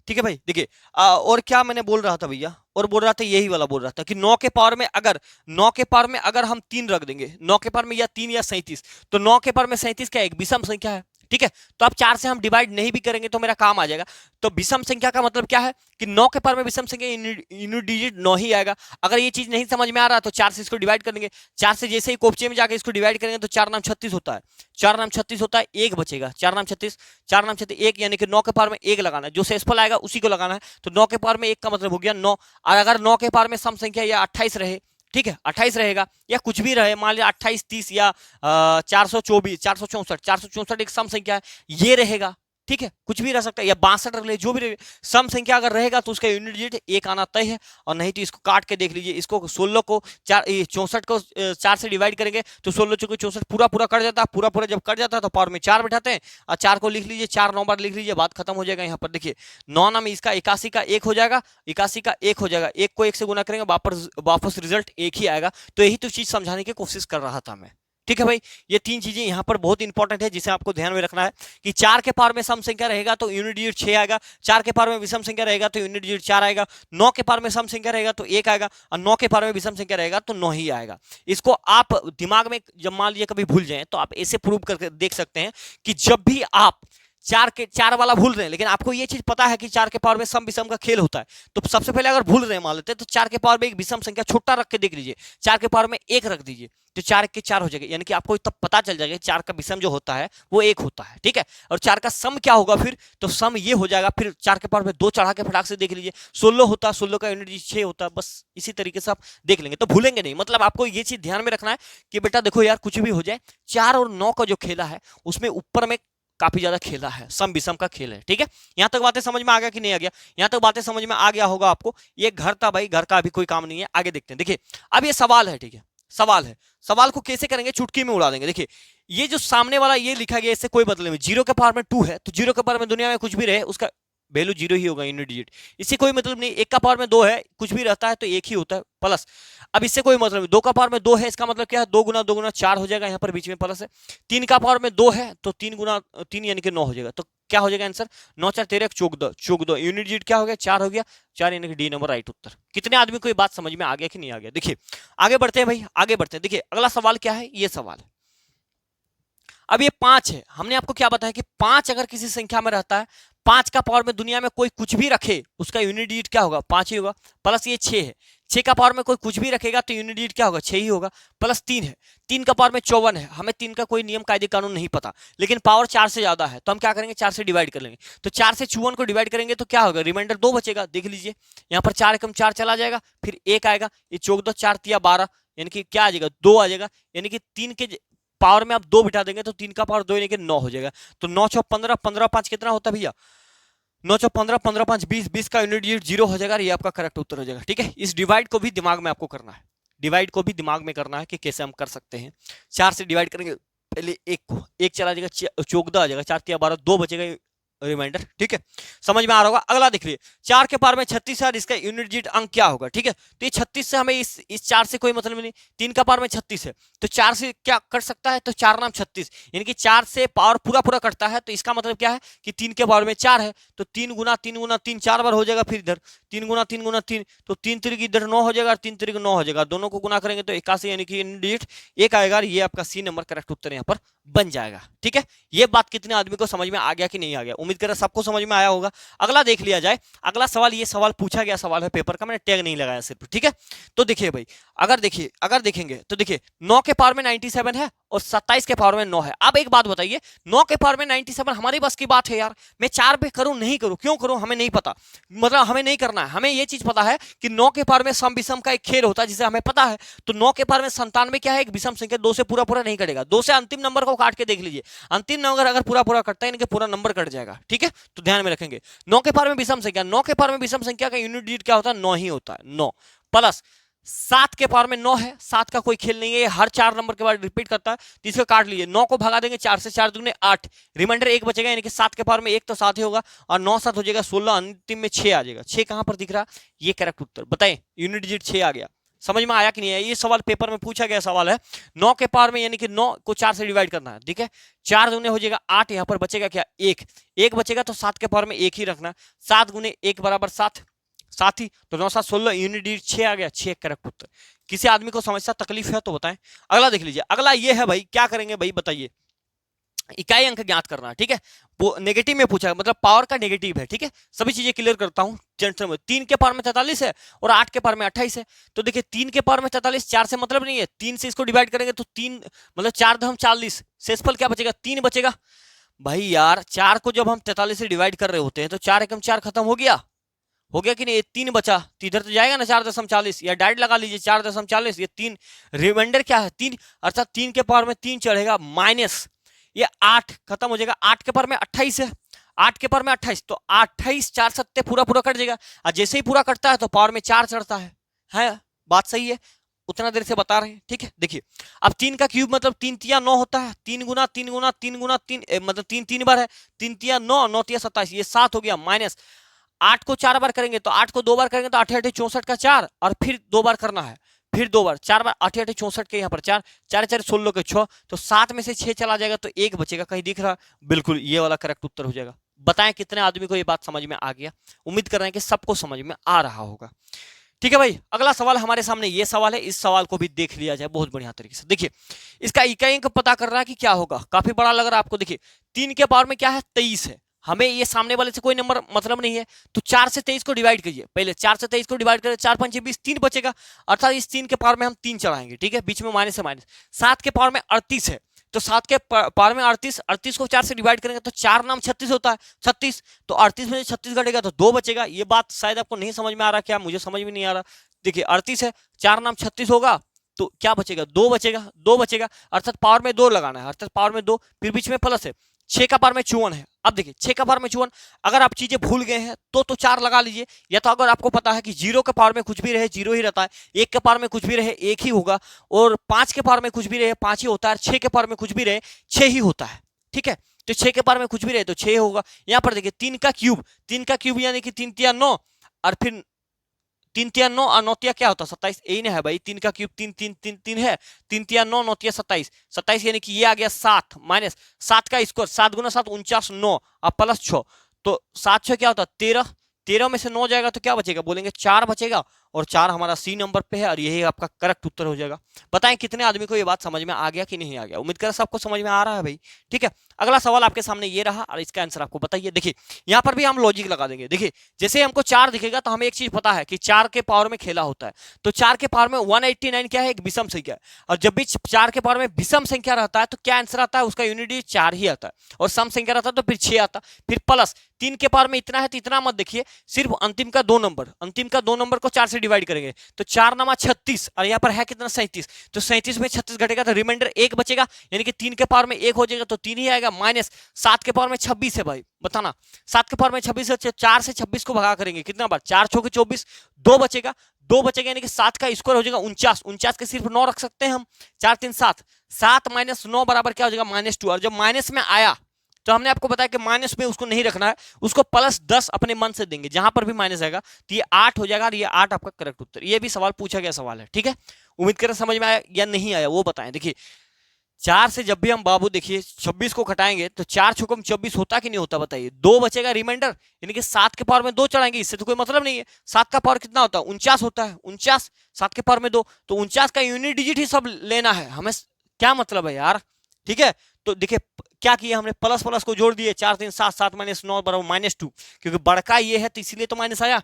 ठीक है भाई। देखिए और क्या मैंने बोल रहा था भैया, और बोल रहा था यही वाला बोल रहा था कि 9 के पावर में अगर 9 के पावर में अगर हम 3 रख देंगे, 9 के पावर में या 3 या 37, तो 9 के पावर में 37 क्या है, एक विषम संख्या है, ठीक है। तो अब 4 से हम डिवाइड नहीं भी करेंगे तो मेरा काम आ जाएगा। तो विषम संख्या का मतलब क्या है कि 9 के पावर में विषम संख्या यूनिट डिजिट 9 ही आएगा। अगर ये चीज नहीं समझ में आ रहा तो 4 से इसको डिवाइड कर देंगे, 4 से जैसे ही कोपचे में जाकर इसको डिवाइड करेंगे तो 4 नाम 36 होता है, 4 नाम 36 होता है, एक बचेगा, 4 नाम 36, 4 नाम 36 एक, यानी कि 9 के पावर में एक लगाना है, जो शेषफल आएगा उसी को लगाना है। तो 9 के पावर में एक का मतलब हो गया 9। और अगर 9 के पावर में सम संख्या या 28 रहे, ठीक है, 28 रहेगा या कुछ भी रहे, मान लिया 28, 30 या 424, 464, 464 एक सम संख्या है, ये रहेगा, ठीक है, कुछ भी रह सकता है, या 62 रख ले, जो भी रहे, सम संख्या अगर रहेगा तो उसका यूनिट डिजिट एक आना तय है। और नहीं तो इसको काट के देख लीजिए, इसको 16 को 64 को 4 से डिवाइड करेंगे तो 16 चौके 64 पूरा पूरा कट जाता है, पूरा पूरा जब कट जाता है तो पावर में 4 बैठाते हैं, और 4 को लिख लीजिए, 4 9 बार लिख लीजिए, बात खत्म हो जाएगा। यहाँ पर देखिए 9 नाम इसका 81 का 1 हो जाएगा, 81 का 1 हो जाएगा, 1 को 1 से गुना करेंगे वापस रिजल्ट 1 ही आएगा। तो यही तो चीज समझाने की कोशिश कर रहा था मैं, ठीक है भाई। ये 3 चीजें यहाँ पर बहुत इंपॉर्टेंट है जिसे आपको ध्यान में रखना है कि 4 के पावर में सम संख्या रहेगा तो यूनिट डिजिट 6 आएगा, 4 के पावर में विषम संख्या रहेगा तो यूनिट डिजिट 4 आएगा, 9 के पावर में सम संख्या रहेगा तो 1 आएगा, और 9 के पावर में विषम संख्या रहेगा तो 9 ही आएगा। इसको आप दिमाग में जब मान लीजिए कभी भूल जाए तो आप ऐसे प्रूव करके देख सकते हैं कि जब भी आप 4 वाला भूल रहे हैं, लेकिन आपको ये चीज पता है कि 4 के पावर में सम विषम का खेल होता है, तो सबसे पहले अगर भूल रहे हैं मान लेते हैं तो 4 के पावर में एक विषम संख्या छोटा रख के देख लीजिए, 4 के पावर में 1 रख दीजिए, तो 4 के 4 हो जाएगा, यानी कि आपको तब पता चल जाएगा 4 का विषम जो होता है वो 1 होता है, ठीक है। और 4 का सम क्या होगा फिर, तो सम ये हो जाएगा, फिर 4 के पावर में 2 चढ़ा के फटाक से देख लीजिए, 16 होता है, 16 का यूनिट 6 होता है, बस इसी तरीके से आप देख लेंगे तो भूलेंगे नहीं। मतलब आपको ये चीज ध्यान में रखना है कि बेटा देखो यार, कुछ भी हो जाए 4 और 9 का जो खेला है उसमें ऊपर में काफी ज्यादा खेला है, सम विषम का खेल है, ठीक है। यहां तक बातें समझ में आ गया कि नहीं आ गया, यहां तक बातें समझ में आ गया होगा आपको। ये घर था भाई, घर का अभी कोई काम नहीं है, आगे देखते हैं। देखिए अब ये सवाल है, ठीक है, सवाल है, सवाल को कैसे करेंगे, चुटकी में उड़ा देंगे। देखिए ये जो सामने वाला ये लिखा गया इससे कोई मतलब नहीं, 0 के पावर में 2 है तो 0 के पावर में दुनिया में कुछ भी रहे उसका वैल्यू 0 ही होगा, यूनिट डिजिट, इससे कोई मतलब नहीं। 1 का पावर में 2 है, कुछ भी रहता है तो 1 ही होता है, प्लस। अब इससे कोई मतलब नहीं, 2 का पावर में 2 है, इसका मतलब क्या है, 2 गुना 2 गुना 4 हो जाएगा, यहाँ पर बीच में प्लस है। 3 का पावर में 2 है तो 3 गुना 3 यानी कि 9 हो जाएगा, तो क्या हो जाएगा आंसर, 9 4 13 14, यूनिट डिजिट क्या हो गया, 4 हो गया, 4 यानी कि डी नंबर राइट उत्तर। कितने आदमी को ये बात समझ में आ गया कि नहीं आ गया। देखिए आगे बढ़ते हैं भाई, आगे बढ़ते हैं। देखिए अगला सवाल क्या है, ये सवाल है, अब ये 5 है, हमने आपको क्या बताया कि 5 अगर किसी संख्या में रहता है, 5 का पावर में दुनिया में कोई कुछ भी रखे उसका यूनिट डिजिट क्या होगा, 5 ही होगा, प्लस ये 6 है, 6 का पावर में कोई कुछ भी रखेगा तो यूनिट डिजिट क्या होगा, 6 ही होगा, प्लस 3 है, 3 का पावर में 54 है, हमें 3 का कोई नियम कायदे कानून नहीं पता, लेकिन पावर 4 से ज्यादा है तो हम क्या करेंगे, 4 से डिवाइड कर लेंगे, तो 4 से 54 को डिवाइड करेंगे तो क्या होगा, रिमाइंडर 2 बचेगा, देख लीजिए यहाँ पर 4 एकम 4 चला जाएगा, फिर 1 आएगा, ये 14 4 तिया 12, यानी कि क्या आ जाएगा, 2 आ जाएगा, यानी कि 3 के पावर में आप 2 बिठा देंगे तो 3 का पावर 2 यानी कि 9 हो जाएगा। तो 9 6 15, 15 5 कितना होता है भैया, 9 6 15, 15 5 20, 20 का यूनिट डिजिट 0 हो जाएगा, ये आपका करेक्ट उत्तर हो जाएगा, ठीक है। इस डिवाइड को भी दिमाग में आपको करना है, डिवाइड को भी दिमाग में करना है कि कैसे हम कर सकते हैं। 4 से डिवाइड करेंगे, पहले 1 को, 1 चला जाएगा, 14 आ जाएगा, 4 तिया 12, 2 बचेगा रिमाइंडर, ठीक है, समझ में आ रहा होगा। अगला देख लीजिए, 4 के पावर में 36 है, इसका यूनिट डिजिट अंक क्या होगा, ठीक है। तो ये 36 से हमें इस 4 से कोई मतलब नहीं, 3 का पावर में 36 है तो 4 से क्या कट सकता है, तो 4 नाम 36, यानी कि 4 से पावर पूरा पूरा कटता है, तो इसका मतलब क्या है कि 3 के पावर में 4 है तो 3 गुना 3 गुना 3 4 बार हो जाएगा, फिर इधर 3 गुना 3 गुना 3, तो 3 तिरिक इधर 9 हो जाएगा और 3 तिरिक 9 हो जाएगा, दोनों को गुना करेंगे तो 81 यानी कि यूनिट डिजिट 1 आएगा, ये आपका सी नंबर करेक्ट उत्तर यहाँ पर बन जाएगा, ठीक है। ये बात कितने आदमी को समझ में आ गया कि नहीं आ गया, उम्मीद कर रहा सबको समझ में आया होगा। अगला देख लिया जाए, अगला सवाल, ये सवाल पूछा गया सवाल है पेपर का, मैंने टैग नहीं लगाया सिर्फ, ठीक है। तो देखिए भाई, अगर देखेंगे तो देखिए 9 के पावर में 97 है और 27 के पावर में 9 है। अब एक बात बताइए, 9 के पावर में 97 हमारी बस की बात है यार, मैं 4 पे करूं नहीं करूं, क्यों करूं हमें नहीं पता, मतलब हमें नहीं करना है, हमें ये चीज पता है कि 9 के पावर में सम विषम का एक खेल होता है जिसे हमें पता है। तो 9 के पावर में 97 क्या है, एक विषम संख्या, 2 से पूरा पूरा नहीं कटेगा, 2 से अंतिम नंबर को काट के देख लीजिए, अंतिम नंबर अगर पूरा पूरा कटता है इनके पूरा नंबर कट जाएगा, ठीक है, तो ध्यान में रखेंगे। 9 के पावर में विषम संख्या, 9 के पावर में विषम संख्या का यूनिट डिजिट क्या होता है, 9 ही होता है, 9 प्लस 7 के पावर में 9 है, 7 का कोई खेल नहीं है, हर 4 नंबर के बाद रिपीट करता है, तो इसको काट लीजिए, 9 को भगा देंगे 4 से, 4 दूने 8, रिमाइंडर 1 बचेगा, यानी कि 7 के पावर में 1 तो 7 ही होगा और 9 7 हो जाएगा 16, अंतिम में 6 आ जाएगा, 6 कहां पर दिख रहा, ये करेक्ट उत्तर बताएं, यूनिट डिजिट 6 आ गया, समझ में आया कि नहीं है? ये सवाल पेपर में पूछा गया सवाल है। 9 के पावर में यानी कि 9 को 4 से डिवाइड करना है, ठीक है। 4 गुने हो जाएगा 8, यहाँ पर बचेगा क्या 1, 1 बचेगा तो 7 के पावर में 1 ही रखना। 7 गुने 1 बराबर 7, 7 ही तो 9 7 16 यूनिट डिजिट 6 आ गया, 6 करेक्ट उत्तर। किसी आदमी को समस्या तकलीफ है तो बताएं। अगला देख लीजिए, अगला ये है भाई, क्या करेंगे भाई बताइए, इकाई अंक ज्ञात करना है, ठीक है। वो नेगेटिव में पूछा, मतलब पावर का नेगेटिव है, ठीक है। सभी चीजें क्लियर करता हूं। 3 के पावर में 43 है और 8 के पावर में 28 है। तो देखिए 3 के पावर में 43, 4 से मतलब नहीं है, 3 से इसको डिवाइड करेंगे तो 3 मतलब 4 दम 40, शेषफल क्या बचेगा 3 बचेगा। भाई यार 4 को जब हम 43 से डिवाइड कर रहे होते हैं तो 4 एकम 4 खत्म हो गया कि नहीं, 3 बचा तो इधर तो जाएगा ना 4.40, या डायरेक्ट लगा लीजिए 4.40, ये 3 रिमाइंडर क्या है 3, अर्थात 3 के पावर में 3 चढ़ेगा माइनस ये 8 खत्म हो जाएगा। 8 के पावर में 28 है, 8 के पावर में 28 तो 28 4 सत्ते पूरा पूरा कट जाएगा, और जैसे ही पूरा कटता है तो पावर में 4 चढ़ता है बात सही है, उतना देर से बता रहे हैं, ठीक है। देखिए अब 3 का क्यूब मतलब 3 तिया 9 होता है, 3 गुना 3 गुना 3 गुना 3 मतलब 3 3 बार है, 3 तिया 9, 9 तिया 27, ये 7 हो गया माइनस 8 को 4 बार करेंगे तो 8 को 2 बार करेंगे तो 8 8 64 का 4 और फिर 2 बार करना है, फिर 2 बार 4 बार 8 8 64 के यहाँ पर 4 4 4 16 के 6, तो 7 में से 6 चला जाएगा तो 1 बचेगा, कहीं दिख रहा? बिल्कुल ये वाला करेक्ट उत्तर हो जाएगा। बताएं कितने आदमी को ये बात समझ में आ गया? उम्मीद कर रहे हैं कि सबको समझ में आ रहा होगा, ठीक है भाई। अगला सवाल हमारे सामने ये सवाल है, इस सवाल को भी देख लिया जाए बहुत बढ़िया तरीके से। देखिए इसका इकाई अंक पता कर रहा है कि क्या होगा, काफी बड़ा लग रहा है आपको। देखिए 3 के पावर में क्या है 23 है, हमें ये सामने वाले से कोई नंबर मतलब नहीं है, तो 4 से 23 को डिवाइड करिए, पहले 4 से 23 को डिवाइड करें, 4 5 20, 3 बचेगा, अर्थात इस 3 के पावर में हम 3 चढ़ाएंगे, ठीक है, बीच में माइनस है माइनस। 7 के पावर में 38 है, तो 7 के पावर में 38, 38 को 4 से डिवाइड करेंगे तो 4 नाम 36 होता है, 36 तो 38 में 36 घटेगा तो 2 बचेगा। ये बात शायद आपको नहीं समझ में आ रहा, क्या मुझे समझ में नहीं आ रहा। देखिए 38 है, 4 नाम 36 होगा तो क्या बचेगा 2 बचेगा, 2 बचेगा, अर्थात पावर में 2 लगाना है, अर्थात पावर में 2, फिर बीच में प्लस है। 6 का पावर में 54 है, अब देखिए 6 का पावर में 54, अगर आप चीजें भूल गए हैं तो 4 लगा लीजिए, या तो अगर आपको पता है कि 0 के पावर में कुछ भी रहे 0 ही रहता है, 1 के पावर में कुछ भी रहे 1 ही होगा, और 5 के पावर में कुछ भी रहे 5 ही होता है, 6 के पावर में कुछ भी रहे 6 ही होता है, ठीक है। तो 6 के पावर में कुछ भी रहे तो 6 होगा। यहाँ पर देखिए 3 का क्यूब यानी कि 3 तिया 9, और फिर 3 तिया 9 और 9 तिया क्या होता है 27, यही ना है भाई, 3 का क्यूब 3 3 3 3 है, 3 तिया 9, 9 तिया 27, 27 यानी कि ये आ गया 7 माइनस 7 का स्क्वायर, 7 गुना 7 49, 9 और प्लस 6, तो 7 6 क्या होता है 13, 13 में से 9 जाएगा तो क्या बचेगा, बोलेंगे 4 बचेगा, और 4 हमारा सी नंबर पे है, और यही आपका करेक्ट उत्तर हो जाएगा। बताएं कितने आदमी को ये बात समझ में आ गया कि नहीं आ गया? उम्मीद कर सबको समझ में आ रहा है भाई, ठीक है। अगला सवाल आपके सामने ये रहा और इसका आंसर आपको बताइए। देखिए यहाँ पर भी हम लॉजिक लगा देंगे। देखिए जैसे हमको 4 दिखेगा तो हमें एक चीज पता है कि 4 के पावर में खेला होता है, तो 4 के पावर में 189 क्या है, एक विषम संख्या है, और जब भी 4 के पावर में विषम संख्या रहता है तो क्या आंसर आता है, उसका यूनिट 4 ही आता है, और सम संख्या रहता है तो फिर 6 आता, फिर प्लस 3 के पावर में इतना है तो इतना मत देखिए, सिर्फ अंतिम का 2 नंबर को 4 से डिवाइड करेंगे तो 4 नमा 36, और यहाँ पर है कितना 37, तो 37 में 36 घटेगा तो रिमाइंडर 1 बचेगा, यानी कि 3 के पावर में 1 हो जाएगा तो 3 ही आएगा, माइनस 7 के पावर में 26 है भाई, बताना 7 के पावर में 26 है, 4 से 26 को भगा करेंगे कितना बार, 4 6 के 24, 2 बचेगा, 2 बचेगा यानी कि 7 का स्क्वायर हो जाएगा 49, 49 के सिर्फ 9 रख सकते हैं हम, 4 3 7, 7 माइनस 9 बराबर क्या हो जाएगा -2, और जब माइनस में आया तो हमने आपको बताया कि माइनस में उसको नहीं रखना है, उसको +10 अपने मन से देंगे, जहां पर भी माइनस आएगा तो ये 8 हो जाएगा, और ये 8 आपका करेक्ट उत्तर। ये भी सवाल पूछा गया सवाल है, ठीक है। उम्मीद करें समझ में आया या नहीं आया वो बताएं। देखिए 4 से जब भी हम बाबू देखिए 26 को घटाएंगे तो 4 छुकम 24 होता कि नहीं होता बताइए, 2 बचेगा रिमाइंडर, यानी कि 7 के पावर में 2 चढ़ाएंगे, इससे तो कोई मतलब नहीं है। 7 का पावर कितना होता है 49 होता है, 49 7 के पावर में 2, तो 49 का यूनिट डिजिट ही सब लेना है हमें, क्या मतलब है यार, ठीक है। तो देखिए क्या किया हमने, प्लस प्लस को जोड़ दिए, 4 3 7, 7 माइनस 9 बराबर -2, क्योंकि बड़का ये है तो इसीलिए तो माइनस आया।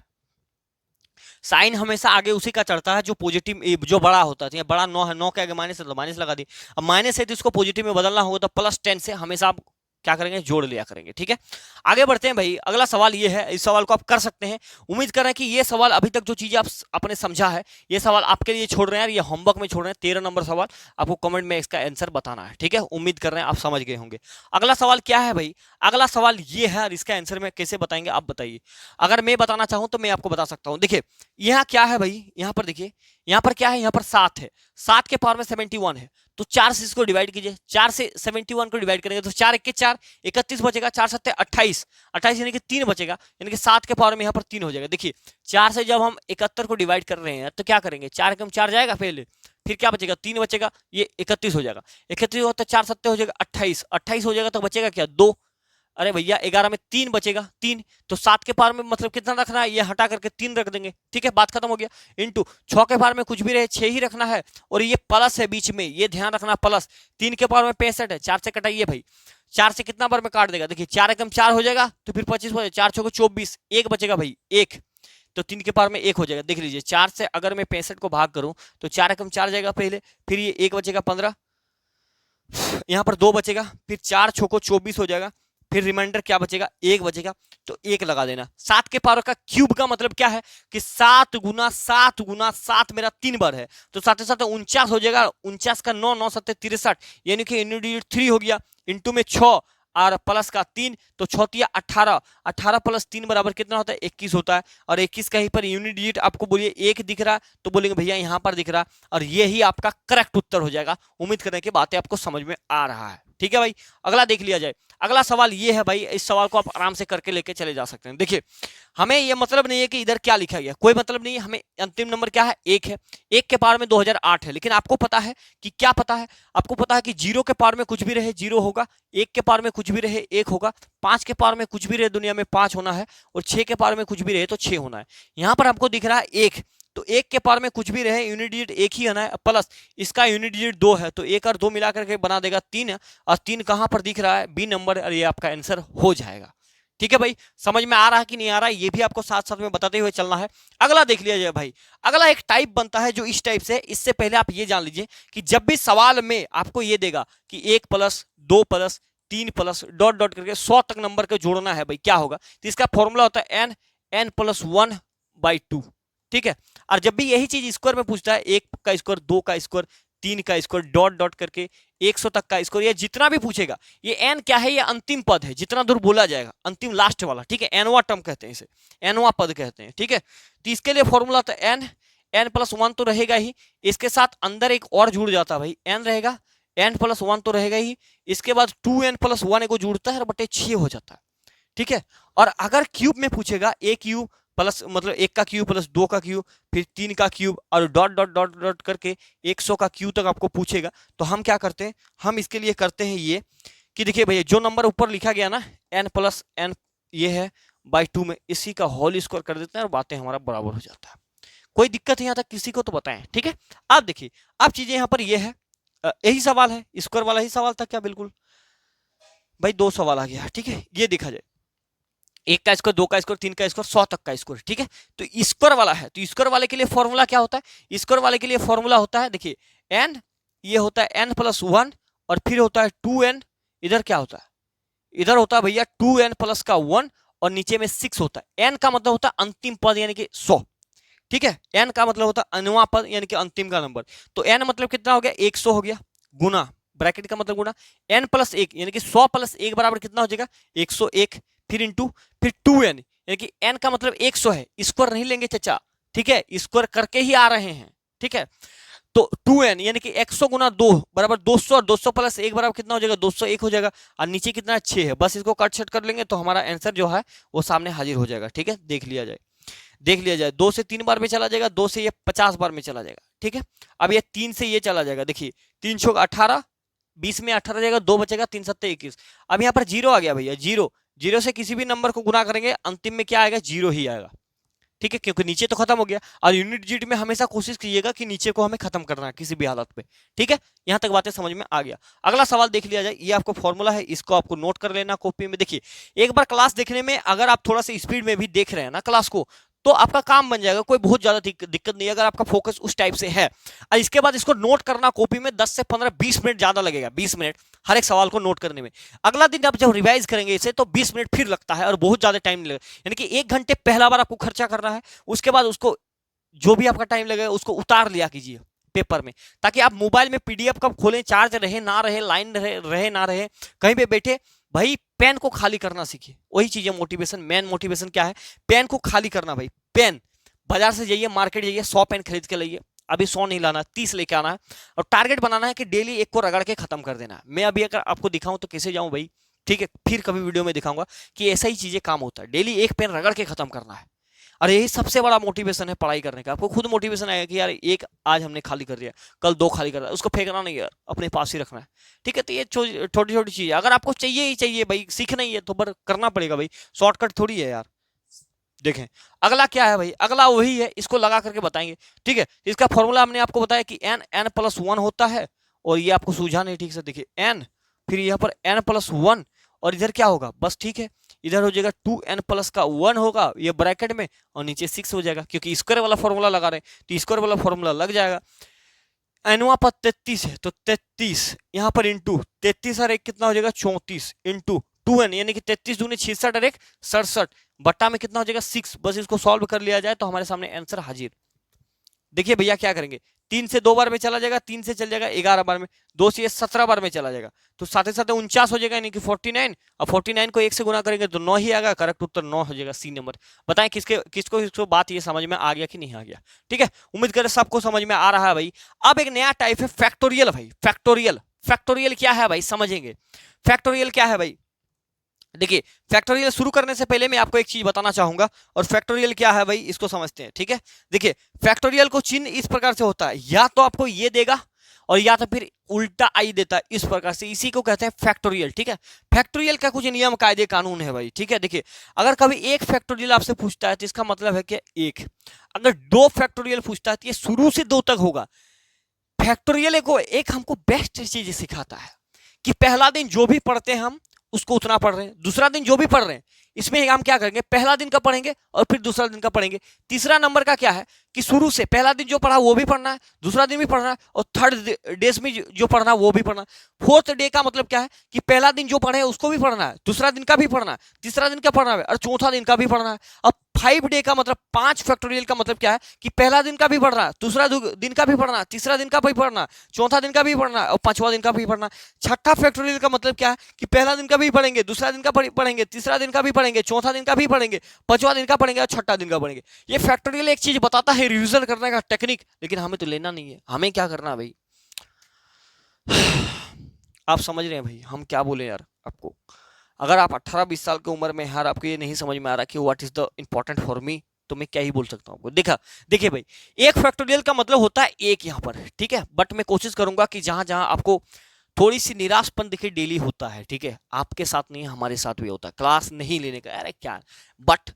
साइन हमेशा आगे उसी का चढ़ता है जो पॉजिटिव, जो बड़ा होता है, बड़ा 9 है, 9 के आगे माइनस है तो माइनस लगा दी, अब माइनस है तो इसको पॉजिटिव में बदलना होगा तो +10 से हमेशा आप क्या करेंगे, जोड़ लिया करेंगे, ठीक है। आगे बढ़ते हैं भाई, अगला सवाल ये है, इस सवाल को आप कर सकते हैं। उम्मीद कर रहे हैं कि ये सवाल अभी तक जो चीजें आप आपने समझा है, ये सवाल आपके लिए छोड़ रहे हैं, ये होमवर्क में छोड़ रहे हैं, 13 नंबर सवाल, आपको कमेंट में इसका आंसर बताना है, ठीक है। उम्मीद कर रहे हैं आप समझ गए होंगे। अगला सवाल क्या है भाई, अगला सवाल ये है, और इसका आंसर में कैसे बताएंगे आप बताइए। अगर मैं बताना चाहूं तो मैं आपको बता सकता हूं। देखिए यहाँ क्या है भाई, यहाँ पर देखिए, यहाँ पर क्या है, यहाँ पर 7 है, 7 के पावर में 71 है, तो 4 से इसको डिवाइड कीजिए, 4 से 71 को डिवाइड करेंगे तो 4 1 4 31 बचेगा, 4 7 28, 28 यानी कि 3 बचेगा, यानी कि 7 के पावर में यहाँ पर 3 हो जाएगा। देखिए 4 से जब हम 71 को डिवाइड कर रहे हैं तो क्या करेंगे, 4 एकम 4 जाएगा पहले, फिर क्या बचेगा 3 बचेगा, ये 31 हो जाएगा, 31 होता है 4 7 हो जाएगा 28, 28 हो जाएगा तो बचेगा क्या 2, अरे भैया 11 में 3 बचेगा 3, तो 7 के पावर में मतलब कितना रखना है, ये हटा करके 3 रख देंगे, ठीक है, बात खत्म हो गया। इनटू 6 के पावर में कुछ भी रहे 6 ही रखना है, और ये प्लस है बीच में, ये ध्यान रखना प्लस, 3 के पावर में 65 है, 4 से कटाइए भाई, 4 से कितना बार में काट देगा, देखिए 4 एकम 4 हो जाएगा तो फिर 25 हो जाएगा, 4 6 24, 1 बचेगा भाई 1, तो 3 के पावर में 1 हो जाएगा। देख लीजिए 4 से अगर मैं 65 को भाग करूं तो 4 एकम 4 जाएगा पहले, फिर ये 1 बचेगा 15, यहाँ पर 2 बचेगा, फिर 4 6 को 24 हो जाएगा, फिर रिमाइंडर क्या बचेगा 1 बचेगा, तो 1 लगा देना। 7 के पावर का क्यूब का मतलब क्या है कि 7 गुना 7 गुना 7 मेरा 3 बार है, तो साथ ही साथ 49 हो जाएगा, 49 का 9 9 7 63, यानी कि यूनिट डिजिट 3 हो गया, इंटू में 6 और प्लस का 3, तो 6 तिया 18, 18 प्लस 3 बराबर कितना होता है 21 होता है, और 21 कहीं पर यूनिट डिजिट आपको बोलिए 1 दिख रहा तो बोलेंगे भैया यहाँ पर दिख रहा, और ये ही आपका करेक्ट उत्तर हो जाएगा। उम्मीद करने की बातें आपको समझ में आ रहा है, ठीक है भाई। अगला देख लिया जाए, अगला सवाल ये है भाई, इस सवाल को आप आराम से करके लेके चले जा सकते हैं। देखिए हमें ये मतलब नहीं है कि इधर क्या लिखा गया, कोई मतलब नहीं है, हमें अंतिम नंबर क्या है 1 है, 1 के पावर में 2008 है, लेकिन आपको पता है कि क्या पता है, आपको पता है कि 0 के पावर में कुछ भी रहे 0 होगा, 1 के पावर में कुछ भी रहे 1 होगा, 5 के पावर में कुछ भी रहे दुनिया में 5 होना है, और 6 के पावर में कुछ भी रहे तो 6 होना है। यहाँ पर आपको दिख रहा है 1, तो 1 के पावर में कुछ भी रहे यूनिट डिजिट 1 ही आना है, प्लस इसका यूनिट डिजिट 2 है, तो 1 और 2 मिला करके बना देगा 3, और 3 कहां पर दिख रहा है बी नंबर, और ये आपका आंसर हो जाएगा। ठीक है भाई, समझ में आ रहा है कि नहीं आ रहा है, ये भी आपको साथ साथ में बताते हुए चलना है। अगला देख लिया जाए भाई, अगला एक टाइप बनता है जो इस टाइप से, इससे पहले आप ये जान लीजिए कि जब भी सवाल में आपको ये देगा कि 1 plus 2 plus 3 plus dot dot करके 100 तक नंबर को जोड़ना है भाई, क्या होगा, तो इसका फॉर्मूला होता है n प्लस 1/2, ठीक है। और जब भी यही चीज स्क्वायर में पूछता है, 1 का स्क्वायर 2 का स्क्वायर 3 का स्क्वायर डॉट डॉट करके 100 तक का स्क्वायर, ये जितना भी पूछेगा, ये एन क्या है, ये अंतिम पद है, जितना दूर बोला जाएगा अंतिम लास्ट वाला, ठीक है, एनवा टर्म कहते हैं इसे, एनवा पद कहते हैं, ठीक है। तो इसके लिए फॉर्मूला था एन प्लस 1 तो रहेगा ही, इसके साथ अंदर एक और जुड़ जाता है भाई, एन रहेगा, एन प्लस 1 तो रहेगा ही, इसके बाद 2n प्लस 1 को जुड़ता है और बटे 6 हो जाता है, ठीक है। और अगर क्यूब में पूछेगा, ए क्यूब प्लस मतलब 1 का क्यूब प्लस 2 का क्यूब फिर 3 का क्यूब और डॉट डॉट डॉट डॉट करके 100 का क्यूब तक आपको पूछेगा, तो हम क्या करते हैं, हम इसके लिए करते हैं ये कि देखिए भैया जो नंबर ऊपर लिखा गया ना n प्लस n ये है बाई 2 में, इसी का होल स्क्वायर कर देते हैं और बातें हमारा बराबर हो जाता है। कोई दिक्कत यहाँ तक किसी को तो बताएं, ठीक है। आप देखिए अब चीजें यहाँ पर ये है, यही सवाल है, स्क्वायर वाला ही सवाल था क्या, बिल्कुल भाई 2 सवाल आ गया, ठीक है। ये देखा जाए 1 का स्क्वायर 2 का स्क्वायर 3 का स्क्वायर 100 तक का स्क्वायर, ठीक है। तो स्क्वायर वाला है, तो स्क्वायर वाले के लिए फॉर्मूला क्या होता है, स्क्वायर वाले के लिए फॉर्मूला होता है, देखिए n ये होता है n प्लस 1 और फिर होता है 2n, इधर क्या होता है, इधर होता है भैया 2n प्लस का 1 और नीचे में 6 होता है। n का मतलब होता है अंतिम पद यानी कि 100, ठीक है। n का मतलब होता है अनवा पद यानी कि अंतिम का नंबर, तो n मतलब कितना हो गया 100 हो गया, गुना ब्रैकेट का मतलब गुना n प्लस 1 यानी कि 100 प्लस 1 बराबर कितना हो जाएगा 101, फिर इंटू फिर 2n यानी कि n का मतलब 100 है, स्क्वायर नहीं लेंगे चचा, ठीक है, स्क्वायर करके ही आ रहे हैं, ठीक है। तो 2n यानी कि 100 गुना 2 बराबर 200 और 200 प्लस 1 बराबर कितना हो जाएगा 201 हो जाएगा, और नीचे कितना 6 है, बस इसको कट शट कर लेंगे तो हमारा आंसर जो है वो सामने हाजिर हो जाएगा, ठीक है। देख लिया जाए, देख लिया जाए 2 से 3 बार में चला जाएगा, 2 से ये 50 बार में चला जाएगा, ठीक है। अब ये 3 से ये चला जाएगा, देखिए 3 छक 18, 20 में 18 जाएगा, 2 बचेगा, 3 सत्ते 21। अब यहाँ पर 0 आ गया भैया, 0 से किसी भी नंबर को गुना करेंगे अंतिम में क्या आएगा 0 ही आएगा, ठीक है, क्योंकि नीचे तो खत्म हो गया। और यूनिट डिजिट में हमेशा कोशिश कीजिएगा कि नीचे को हमें खत्म करना है किसी भी हालत में, ठीक है। यहां तक बातें समझ में आ गया। अगला सवाल देख लिया जाए, ये आपको फॉर्मूला है, इसको आपको नोट कर लेना कॉपी में। देखिए एक बार क्लास देखने में अगर आप थोड़ा सा स्पीड में भी देख रहे हैं ना क्लास को, तो आपका काम बन जाएगा, कोई बहुत ज्यादा दिक्कत नहीं है अगर आपका फोकस उस टाइप से है। और इसके बाद इसको नोट करना कॉपी में 10 से 15 20 मिनट ज्यादा लगेगा, 20 मिनट हर एक सवाल को नोट करने में। अगला दिन आप जब रिवाइज करेंगे इसे तो 20 मिनट फिर लगता है और बहुत ज्यादा टाइम लगेगा, यानी कि 1 घंटे पहला बार आपको खर्चा करना है, उसके बाद उसको जो भी आपका टाइम लगेगा उसको उतार लिया कीजिए पेपर में, ताकि आप मोबाइल में पीडीएफ कब खोलें, चार्ज रहे ना रहे, लाइन रहे ना रहे, कहीं पे बैठे भाई पेन को खाली करना सीखिए। वही चीज है मोटिवेशन, मेन मोटिवेशन क्या है, पेन को खाली करना भाई। पेन बाजार से जाइए, मार्केट जाइए, 100 पेन खरीद के लाइए, अभी 100 नहीं लाना, 30 लेके आना है और टारगेट बनाना है कि डेली एक को रगड़ के खत्म कर देना है। मैं अभी अगर आपको दिखाऊं तो कैसे जाऊं भाई, ठीक है, फिर कभी वीडियो में दिखाऊंगा कि ऐसा ही चीजें काम होता है, डेली एक पेन रगड़ के खत्म करना है। और यही सबसे बड़ा मोटिवेशन है पढ़ाई करने का। आपको खुद मोटिवेशन आएगा कि यार एक आज हमने खाली कर दिया, कल 2 खाली कर दिया, उसको फेंकना नहीं यार, अपने पास ही रखना है, ठीक है। तो ये छोटी छोटी चीज अगर आपको चाहिए ही चाहिए भाई, सीखना ही है तो पर करना पड़ेगा भाई, शॉर्टकट थोड़ी है यार। देखें अगला क्या है भाई, अगला वही है, इसको लगा करके बताएंगे, ठीक है। इसका फॉर्मूला हमने आपको बताया कि n+1 होता है, और ये आपको सूझा नहीं ठीक से, देखिए n, फिर यहाँ पर n+1, और इधर क्या होगा बस, ठीक है, इधर हो जाएगा 2n+1 होगा ये ब्रैकेट में, और नीचे 6 हो जाएगा, क्योंकि स्क्वायर वाला फॉर्मूला लगा रहे हैं तो स्क्वायर वाला फॉर्मूला लग जाएगा। एनवा पर 33 है तो 33 यहाँ पर इंटू 33 और एक कितना हो जाएगा 34 इंटू 2n, यानी कि 33 दूनी 66 और एक 67, बट्टा में कितना हो जाएगा 6। बस इसको सॉल्व कर लिया जाए तो हमारे सामने आंसर हाजिर। देखिए भैया क्या करेंगे, 3 से 2 बार में चला जाएगा, 3 से चल जाएगा 11 बार में, 2 से 17 बार में चला जाएगा, तो साथ ही साथ 49 हो जाएगा, यानी कि 49। और 49 को 1 से गुना करेंगे तो 9 ही आएगा, करेक्ट उत्तर 9 हो जाएगा, सी नंबर। बताएं किसको बात ये समझ में आ गया कि नहीं आ गया, ठीक है। उम्मीद करें सबको समझ में आ रहा है भाई। अब एक नया टाइप है फैक्टोरियल भाई, फैक्टोरियल। फैक्टोरियल क्या है भाई समझेंगे, फैक्टोरियल क्या है भाई। देखिए फैक्टोरियल शुरू करने से पहले मैं आपको एक चीज बताना चाहूंगा, और फैक्टोरियल क्या है भाई इसको समझते हैं, ठीक है। देखिए फैक्टोरियल को चिन्ह इस प्रकार से होता है, या तो आपको ये देगा और या तो फिर उल्टा आई देता है, इस प्रकार से, इसी को कहते हैं फैक्टोरियल, ठीक है। फैक्टोरियल का कुछ नियम कायदे कानून है भाई, ठीक है। देखिए अगर कभी एक फैक्टोरियल आपसे पूछता है तो इसका मतलब है कि एक, अगर 2 फैक्टोरियल पूछता है तो ये शुरू से 2 तक होगा। फैक्टोरियल को एक हमको बेस्ट चीज सिखाता है कि पहला दिन जो भी पढ़ते हैं हम उसको उतना पढ़ रहे हैं, दूसरा दिन जो भी पढ़ रहे हैं इसमें हम क्या करेंगे, पहला दिन का पढ़ेंगे और फिर दूसरा दिन का पढ़ेंगे। तीसरा नंबर का क्या है कि शुरू से पहला दिन जो पढ़ा वो भी पढ़ना है, दूसरा दिन भी पढ़ना है, और थर्ड डेज में जो पढ़ना है वो भी पढ़ना है। फोर्थ डे का मतलब क्या है कि पहला दिन जो पढ़े उसको भी पढ़ना है, दूसरा दिन का भी पढ़ना है, तीसरा दिन का पढ़ना है, और चौथा दिन का भी पढ़ना है। अब 5 डे का मतलब 5 फैक्टोरियल का मतलब क्या है कि पहला दिन का भी पढ़ना है, दूसरा दिन का भी पढ़ना है, तीसरा दिन का भी पढ़ना है, चौथा दिन का भी पढ़ना है, और पांचवा दिन का भी पढ़ना है। छठा फैक्टोरियल का मतलब क्या है कि पहला दिन का भी पढ़ेंगे, दूसरा दिन का पढ़ेंगे, तीसरा दिन का भी पढ़ेंगे, चौथा दिन का भी पढ़ेंगे, पांचवा दिन का पढ़ेंगे, और छठा दिन का पढ़ेंगे। ये फैक्टोरियल एक चीज बताता है रिवीजन करने का टेक्निक, लेकिन हमें तो लेना नहीं है। हमें क्या करना है भाई, आप समझ रहे हैं भाई हम क्या बोले यार आपको। अगर आप 18-20 साल की उम्र में यार आपको ये नहीं समझ में आ रहा कि what is the important for me, तो मैं क्या ही बोल सकता हूँ आपको। देखिए भाई एक फैक्टोरियल का मतलब होता है एक यहाँ पर, ठीक है। बट मैं कोशिश करूंगा कि जहां जहां आपको थोड़ी सी निराशपन दिखे, डेली होता है, ठीक है। आपके साथ नहीं हमारे साथ भी होता है, क्लास नहीं लेने का, अरे क्या, बट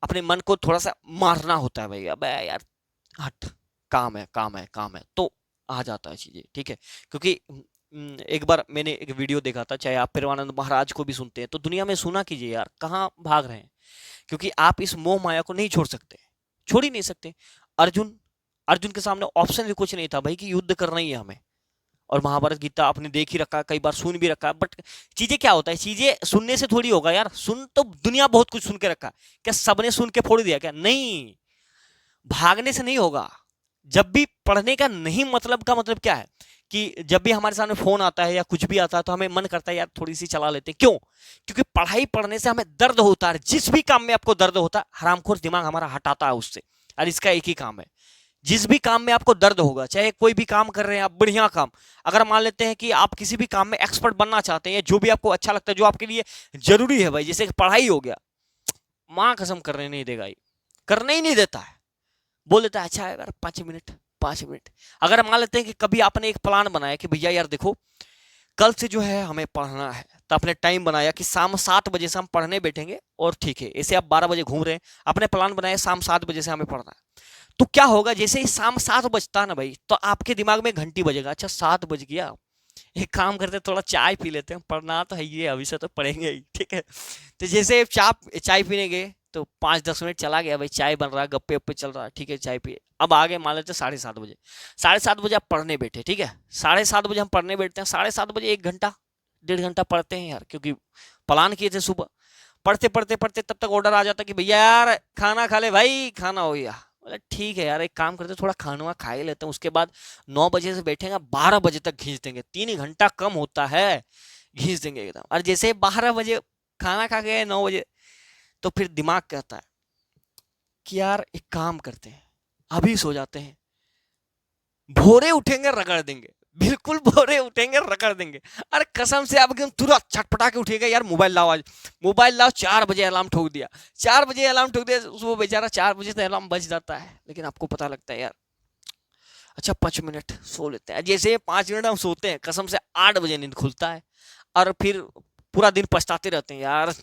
अपने मन को थोड़ा सा मारना होता है भाई, अब यार हट, काम है काम है काम है, तो आ जाता है चीजें, ठीक है। क्योंकि एक बार मैंने एक वीडियो देखा था, चाहे आप प्रेमानंद महाराज को भी सुनते हैं तो दुनिया में सुना कीजिए यार, कहाँ भाग रहे हैं, क्योंकि आप इस मोह माया को नहीं छोड़ सकते, छोड़ ही नहीं सकते। अर्जुन अर्जुन के सामने ऑप्शन भी कुछ नहीं था भाई कि युद्ध करना ही है हमें। और महाभारत गीता आपने देख ही रखा, कई बार सुन भी रखा, बट चीजें क्या होता है, चीजें सुनने से थोड़ी होगा यार। सुन तो दुनिया बहुत कुछ सुन के रखा, क्या सबने सुन के फोड़ दिया क्या, नहीं। भागने से नहीं होगा। जब भी पढ़ने का नहीं मतलब का मतलब क्या है कि जब भी हमारे सामने फोन आता है या कुछ भी आता है तो हमें मन करता है यार थोड़ी सी चला लेते हैं, क्यों, क्योंकि पढ़ाई पढ़ने से हमें दर्द होता है। जिस भी काम में आपको दर्द होता है हरामखोर दिमाग हमारा हटाता है उससे, और इसका एक ही काम है, जिस भी काम में आपको दर्द होगा, चाहे कोई भी काम कर रहे हैं आप, बढ़िया काम, अगर मान लेते हैं कि आप किसी भी काम में एक्सपर्ट बनना चाहते हैं, जो भी आपको अच्छा लगता है, जो आपके लिए जरूरी है भाई, जैसे पढ़ाई हो गया, मां कसम करने नहीं देगा, करने ही नहीं देता है, बोल देता है अच्छा है यार 5 मिनट 5 मिनट। अगर मान लेते हैं कि कभी आपने एक प्लान बनाया कि भैया यार देखो कल से जो है हमें पढ़ना है, तो आपने टाइम बनाया कि शाम 7 बजे से हम पढ़ने बैठेंगे, और ठीक है ऐसे आप 12 बजे घूम रहे हैं, आपने प्लान बनाया शाम 7 बजे से हमें पढ़ना है, तो क्या होगा जैसे ही शाम 7 बजता है ना भाई, तो आपके दिमाग में घंटी बजेगा, अच्छा 7 बज गया, एक काम करते थोड़ा चाय पी लेते हैं, पढ़ना तो है ये, अभी से तो पढ़ेंगे ही, ठीक है। तो जैसे चाय पीने गए तो 5-10 मिनट चला गया भाई, चाय बन रहा है, गप्पे वप्पे चल रहा है, ठीक है, चाय पिए, अब आ गए मान लेते 7:30 बजे, 7:30 बजे आप पढ़ने बैठे, ठीक है, 7:30 बजे हम पढ़ने बैठते हैं, 7:30 बजे 1 घंटा 1.5 घंटा पढ़ते हैं यार, क्योंकि प्लान किए थे सुबह, पढ़ते पढ़ते पढ़ते तब तक ऑर्डर आ जाता कि भैया यार खाना खा ले भाई, खाना हो गया, बोले ठीक है यार एक काम करते थोड़ा खाना खा ही लेते हैं, उसके बाद 9 बजे से बैठेंगे 12 बजे तक घींच देंगे, 3 ही घंटा कम होता है, घींच देंगे एकदम। और जैसे 12 बजे खाना खा गए 9 बजे, तो फिर दिमाग कहता है कि यार एक काम करते हैं, अभी सो जाते हैं, भोरे उठेंगे रगड़ देंगे, बिल्कुल भोरे उठेंगे रगड़ देंगे। अरे कसम से आप एकदम तुरंत छटपटा के उठेगा, यार मोबाइल लाओ, आज मोबाइल लाओ। 4 बजे अलार्म ठोक दिया, 4 बजे अलार्म ठोक दिया, वो बेचारा 4 बजे से अलार्म बज जाता है, लेकिन आपको पता लगता है यार अच्छा 5 मिनट सो लेते हैं। जैसे 5 मिनट हम सोते हैं, कसम से 8 बजे नींद खुलता है, और फिर पूरा दिन पछताते रहते हैं, यार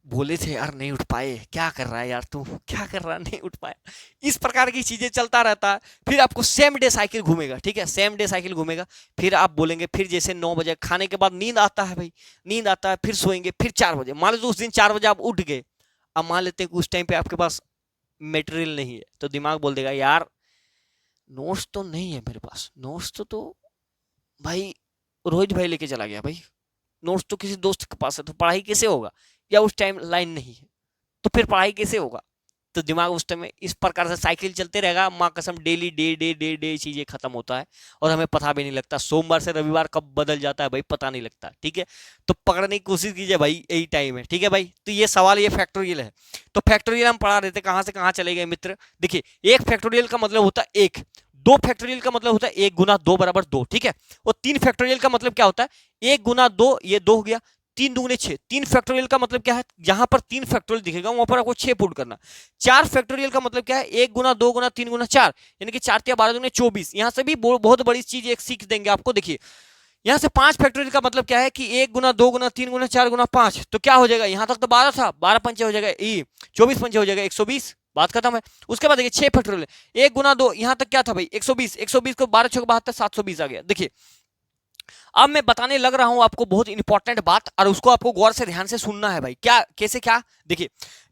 बोले थे यार नहीं उठ पाए, क्या कर रहा है यार तू, क्या कर रहा है, नहीं उठ पाया। इस प्रकार की चीजें चलता रहता है। फिर आपको सेम डे साइकिल घूमेगा, ठीक है, सेम डे साइकिल घूमेगा। फिर आप बोलेंगे, फिर जैसे 9 बजे खाने के बाद नींद आता है भाई, नींद आता है, फिर सोएंगे, फिर 4 बजे, मान लो उस दिन 4 बजे आप उठ गए। अब मान लेते हैं कि उस टाइम पे आपके पास मटेरियल नहीं है, तो दिमाग बोल देगा यार नोट्स तो नहीं है मेरे पास, नोट्स तो भाई रोहित भाई लेके चला गया भाई, नोट्स तो किसी दोस्त के पास है, तो पढ़ाई कैसे होगा, या उस टाइम लाइन नहीं है, तो फिर पढ़ाई कैसे होगा। तो दिमाग उस टाइम में इस प्रकार से साइकिल चलते रहेगा, माँ कसम daily day day day day चीजें खत्म होता है, और हमें पता भी नहीं लगता सोमवार से रविवार कब बदल जाता है भाई, पता नहीं लगता। ठीक है, तो पकड़ने की कोशिश कीजिए भाई, यही टाइम है। ठीक है भाई, तो ये सवाल, ये फैक्टोरियल है। तो फैक्टोरियल हम पढ़ा रहे थे, कहां से कहां चले गए मित्र। देखिए, एक फैक्टोरियल का मतलब होता है एक, दो फैक्टोरियल का मतलब होता है 1 गुना 2 बराबर 2। ठीक है, और 3 फैक्टोरियल का मतलब क्या होता है, 1 गुना 2, ये 2 हो गया, 3 दूगुने 6। 3 फैक्टोरियल का मतलब क्या है, जहां पर 3 फैक्टोरियल दिखेगा वहां पर आपको 6 पुट करना। 4 फैक्टोरियल का मतलब क्या है, 1 गुना 2 गुना 3 गुना 4, यानी कि 4×3=12 24। यहां से भी बहुत बड़ी चीज एक सीख देंगे आपको। देखिए, यहां से 5 फैक्टोरियल का मतलब क्या है कि 1 गुना 2 गुना 3 गुना 4 गुना 5, तो क्या हो जाएगा, यहां तक तो 12 था, 12 पंचे हो जाएगा, 24 पंचे हो जाएगा 120, बात खत्म है। उसके बाद देखिए 6 फैक्टोरियल, 1 गुना 2, यहां तक क्या था भाई 120, 120 को 12×6=72, 720 आ गया। देखिए, अब मैं बताने लग रहा हूं आपको बहुत इंपॉर्टेंट बात, और उसको आपको गौर से ध्यान से सुनना है भाई। क्या, कैसे, क्या, देखिए,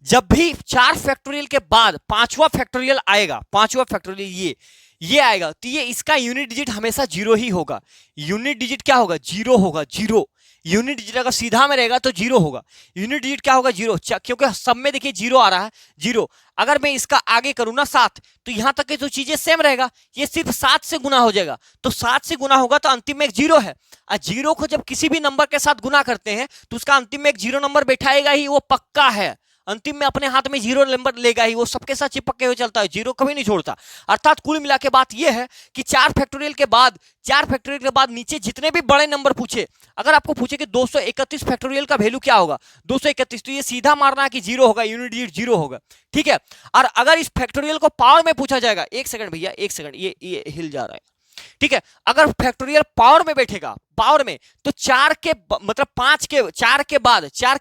जब भी 4 फैक्टोरियल के बाद 5वां फैक्टोरियल आएगा, 5वां फैक्टोरियल ये आएगा, तो ये इसका यूनिट डिजिट हमेशा 0 ही होगा। यूनिट डिजिट क्या होगा, 0 होगा, 0। यूनिट डिजिट अगर सीधा में रहेगा तो 0 होगा, यूनिट डिजिट क्या होगा, 0, क्योंकि सब में देखिए 0 आ रहा है, 0। अगर मैं इसका आगे करूं ना 7, तो यहां तक की तो चीजें सेम रहेगा, ये सिर्फ 7 से गुना हो जाएगा, तो 7 से गुना होगा तो अंतिम में एक 0 है। और 0 को जब किसी भी नंबर के साथ गुना करते हैं तो उसका अंतिम में एक 0 नंबर बैठाएगा ही, वो पक्का है। अंतिम में अपने हाथ में 0 नंबर लेगा ही, वो सबके साथ चिपक के हुए चलता है, 0 कभी नहीं छोड़ता। अर्थात कुल मिला के बात यह है कि 4 फैक्टोरियल के बाद नीचे जितने भी बड़े नंबर पूछे, अगर आपको पूछे कि 231 फैक्टोरियल का वैल्यू क्या होगा, 231, तो ये सीधा मारना है कि 0 होगा, यूनिट डिजिट 0 होगा। ठीक है, और अगर इस फैक्टोरियल को पावर में पूछा जाएगा, एक सेकंड भैया, एक सेकंड, ये हिल जा रहा है। ठीक है, अगर फैक्टोरियल पावर में बैठेगा, पावर में, तो 4 के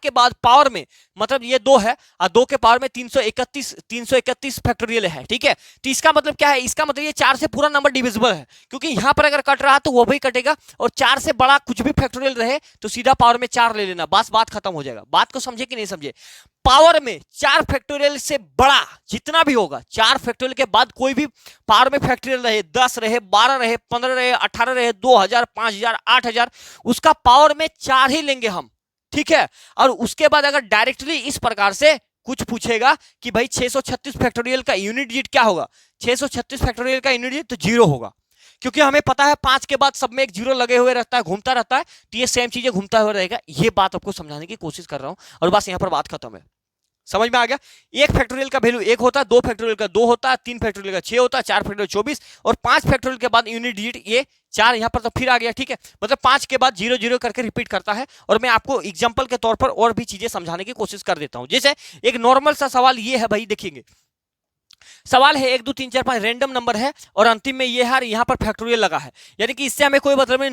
बाद पावर में, मतलब ये 2 है, और 2 के पावर में 331 फैक्टोरियल है। ठीक है, तो इसका मतलब क्या है, इसका मतलब ये 4 से पूरा नंबर डिविजिबल है, क्योंकि यहां पर अगर कट रहा तो वो भी कटेगा, और 4 से बड़ा कुछ भी फैक्टोरियल रहे तो सीधा पावर में 4 ले लेना, बस बात खत्म हो जाएगा। बात को समझे कि नहीं समझे। पावर में 4 फैक्टोरियल से बड़ा जितना भी होगा, 4 फैक्टोरियल के बाद कोई भी पावर में फैक्टोरियल रहे, 10 रहे, 12 रहे, 15 रहे, 18 रहे, 2000, 5000, 8000, उसका पावर में 4 ही लेंगे हम। ठीक है, और उसके बाद अगर डायरेक्टली इस प्रकार से कुछ पूछेगा कि भाई 636 फैक्टोरियल का यूनिट डिजिट क्या होगा, 636 फैक्टोरियल का यूनिट डिजिट तो 0 होगा, क्योंकि हमें पता है 5 के बाद सब में एक 0 लगे हुए रहता है, घूमता रहता है, तो ये सेम चीजें घूमता हुआ रहेगा। ये बात आपको समझाने की कोशिश कर रहा हूं, और बस यहां पर बात खत्म है। समझ में आ गया। 1 फैक्टोरियल का वैल्यू 1 होता है, 2 फैक्टोरियल का 2 होता है, 3 फैक्टोरियल का 6 होता है, 4 फैक्टोरियल 24, और 5 फैक्टोरियल के बाद यूनिट डिजिट ये 4 यहां पर तो फिर आ गया। ठीक है, मतलब 5 के बाद 0 0 करके रिपीट करता है। और मैं आपको एग्जांपल के तौर पर और भी चीजें समझाने की कोशिश कर देता हूं। जैसे एक नॉर्मल सा सवाल ये है भाई, देखेंगे सवाल है 1 2 3 4 5 रैंडम नंबर है, और अंतिम में ये है, यहाँ पर फैक्टोरियल लगा है, यानी कि इससे हमें कोई मतलब नहीं।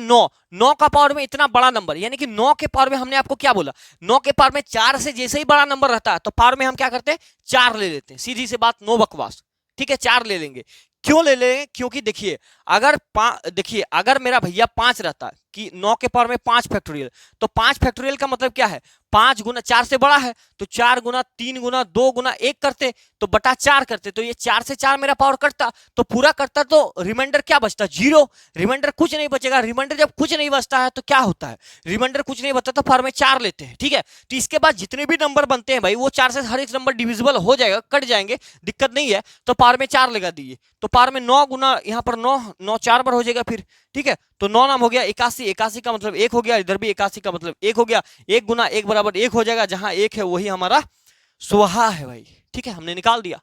9 का पावर में इतना बड़ा नंबर, यानी कि 9 के पावर में हमने आपको क्या बोला, 9 के पावर में 4 से जैसे ही बड़ा नंबर रहता है तो पावर में हम क्या करते हैं, 4 ले लेते हैं। सीधी सी बात, नो बकवास। ठीक है, 4 ले लेंगे। क्यों ले लेंगे, क्योंकि देखिए अगर मेरा भैया 5 रहता है कि 9 के पावर में 5 फैक्टोरियल, तो 5 फैक्टोरियल का मतलब क्या है, 5 गुना 4 से बड़ा है, तो 4 गुना 3 गुना 2 गुना 1 करते तो बटा 4 करते, तो ये 4 से 4 मेरा पावर कटता, तो पूरा करता, तो रिमाइंडर क्या बचता, 0। रिमाइंडर कुछ नहीं बचेगा। रिमाइंडर जब कुछ नहीं बचता है तो क्या होता है, रिमाइंडर कुछ नहीं बचता तो पावर में 4 लेते हैं। ठीक है, तो इसके बाद जितने भी नंबर बनते हैं भाई, वो 4 से हर एक नंबर डिविजिबल हो जाएगा, कट जाएंगे, दिक्कत नहीं है। तो पावर में 4 लगा दीजिए, तो पावर में 9 गुना, यहाँ पर 9 9 4 बार हो जाएगा फिर। ठीक है, तो 9 नाम हो गया 81, 81 का मतलब 1 हो गया, इधर भी 81 का मतलब 1 हो गया, 1 गुना 1 बराबर 1 हो जाएगा, जहां 1 है वही हमारा सुहा है भाई। ठीक है, हमने निकाल दिया।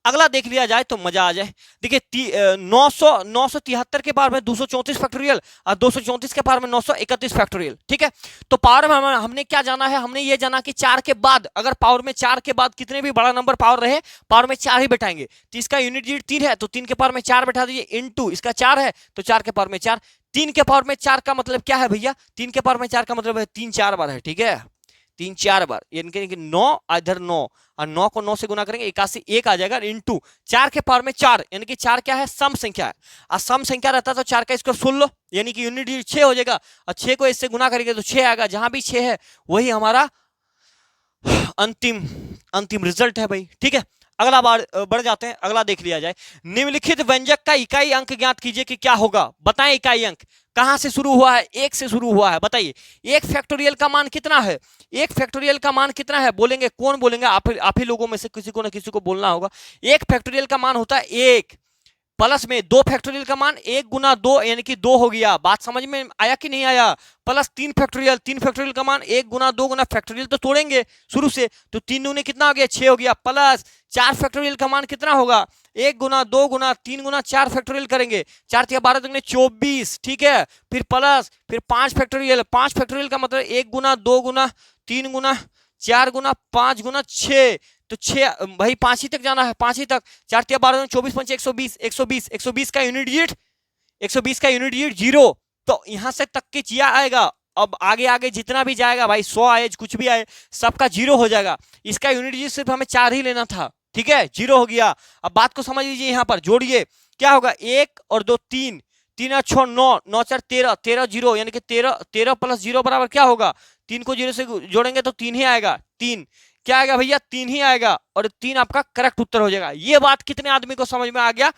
अगला देख लिया जाए तो मजा आ जाए। देखिए 973 के पावर में 234 फैक्टोरियल और 234 के पावर में 931 फैक्टोरियल। ठीक है, तो पावर में हमने क्या जाना है, हमने ये जाना कि 4 के बाद, अगर पावर में 4 के बाद कितने भी बड़ा नंबर पावर रहे, पावर में 4 ही बैठाएंगे। तो इसका यूनिट डिजिट 3 है, तो 3 के पावर में 4 बैठा दीजिए, इनटू इसका 4 है तो 4 के पावर में 4। 3 के पावर में 4 का मतलब क्या है भैया, 3 के पावर में 4 का मतलब है 3 4 बार है। ठीक है, 3 4 बार, यानी कि 9 इधर 9 और 9 को 9 से गुना करेंगे 81 1 आ जाएगा, इनटू 4 के पावर में 4, यानी कि 4 क्या है, सम संख्या है। और सम संख्या रहता तो 4 का स्क्वायर सुन लो, यानी कि यूनिट डिजिट 6 हो जाएगा, और 6 को इससे गुना करेंगे तो 6 आएगा। जहां भी 6 है वही हमारा अंतिम रिजल्ट है भाई। ठीक है, अगला बार बढ़ जाते हैं, अगला देख लिया जाए। निम्नलिखित व्यंजक का इकाई अंक ज्ञात कीजिए कि क्या होगा। बताएं इकाई अंक कहां से शुरू हुआ है, 1 से शुरू हुआ है। बताइए 1 फैक्टोरियल का मान कितना है, 1 फैक्टोरियल का मान कितना है, बोलेंगे कौन बोलेंगे, आप ही लोगों में से किसी को ना किसी को बोलना होगा। 1 फैक्टोरियल का मान होता है 1 प्लस में 2 फैक्टोरियल का मान 1 गुना 2 यानी कि 2 हो गया। बात समझ में आया कि नहीं आया। प्लस 3 फैक्टोरियल, 3 फैक्टोरियल का मान 1 गुना 2 गुना फैक्टोरियल तो तोड़ेंगे शुरू से, तो 3 दूनी कितना हो गया, 6 हो गया। प्लस 4 फैक्टोरियल का मान कितना होगा, 1 गुना 2 गुना 3 गुना 4 फैक्टोरियल करेंगे, 4 या 12 दूनी 24। ठीक है, फिर प्लस फिर 5 फैक्टोरियल, 5 फैक्टोरियल का मतलब 1 गुना 2 गुना 3 गुना 4 गुना 5 गुना 6, तो 6 भाई 5 ही तक जाना है, 5 ही तक। 4 या 12 24 5 120 120 120 का यूनिट डिजिट, 120 का यूनिट डिजिट 0, तो यहां से तक की चिया आएगा। अब आगे आगे जितना भी जाएगा भाई, 100 आए कुछ भी आए, सबका 0 हो जाएगा। इसका यूनिट डिजिट सिर्फ हमें 4 ही लेना था। ठीक है, 0 हो गया। अब बात को समझ लीजिए, यहां पर जोड़िए क्या होगा, 1 और 2 3, 3 और 6 9, 9 4 13, 13 0, यानी कि 13 प्लस 0 बराबर क्या होगा, 3 को 0 से जोड़ेंगे तो 3 ही आएगा। 3 क्या आएगा भैया, 3 ही आएगा, और 3 आपका करेक्ट उत्तर हो जाएगा। ये बात कितने आदमी को समझ में आ गया,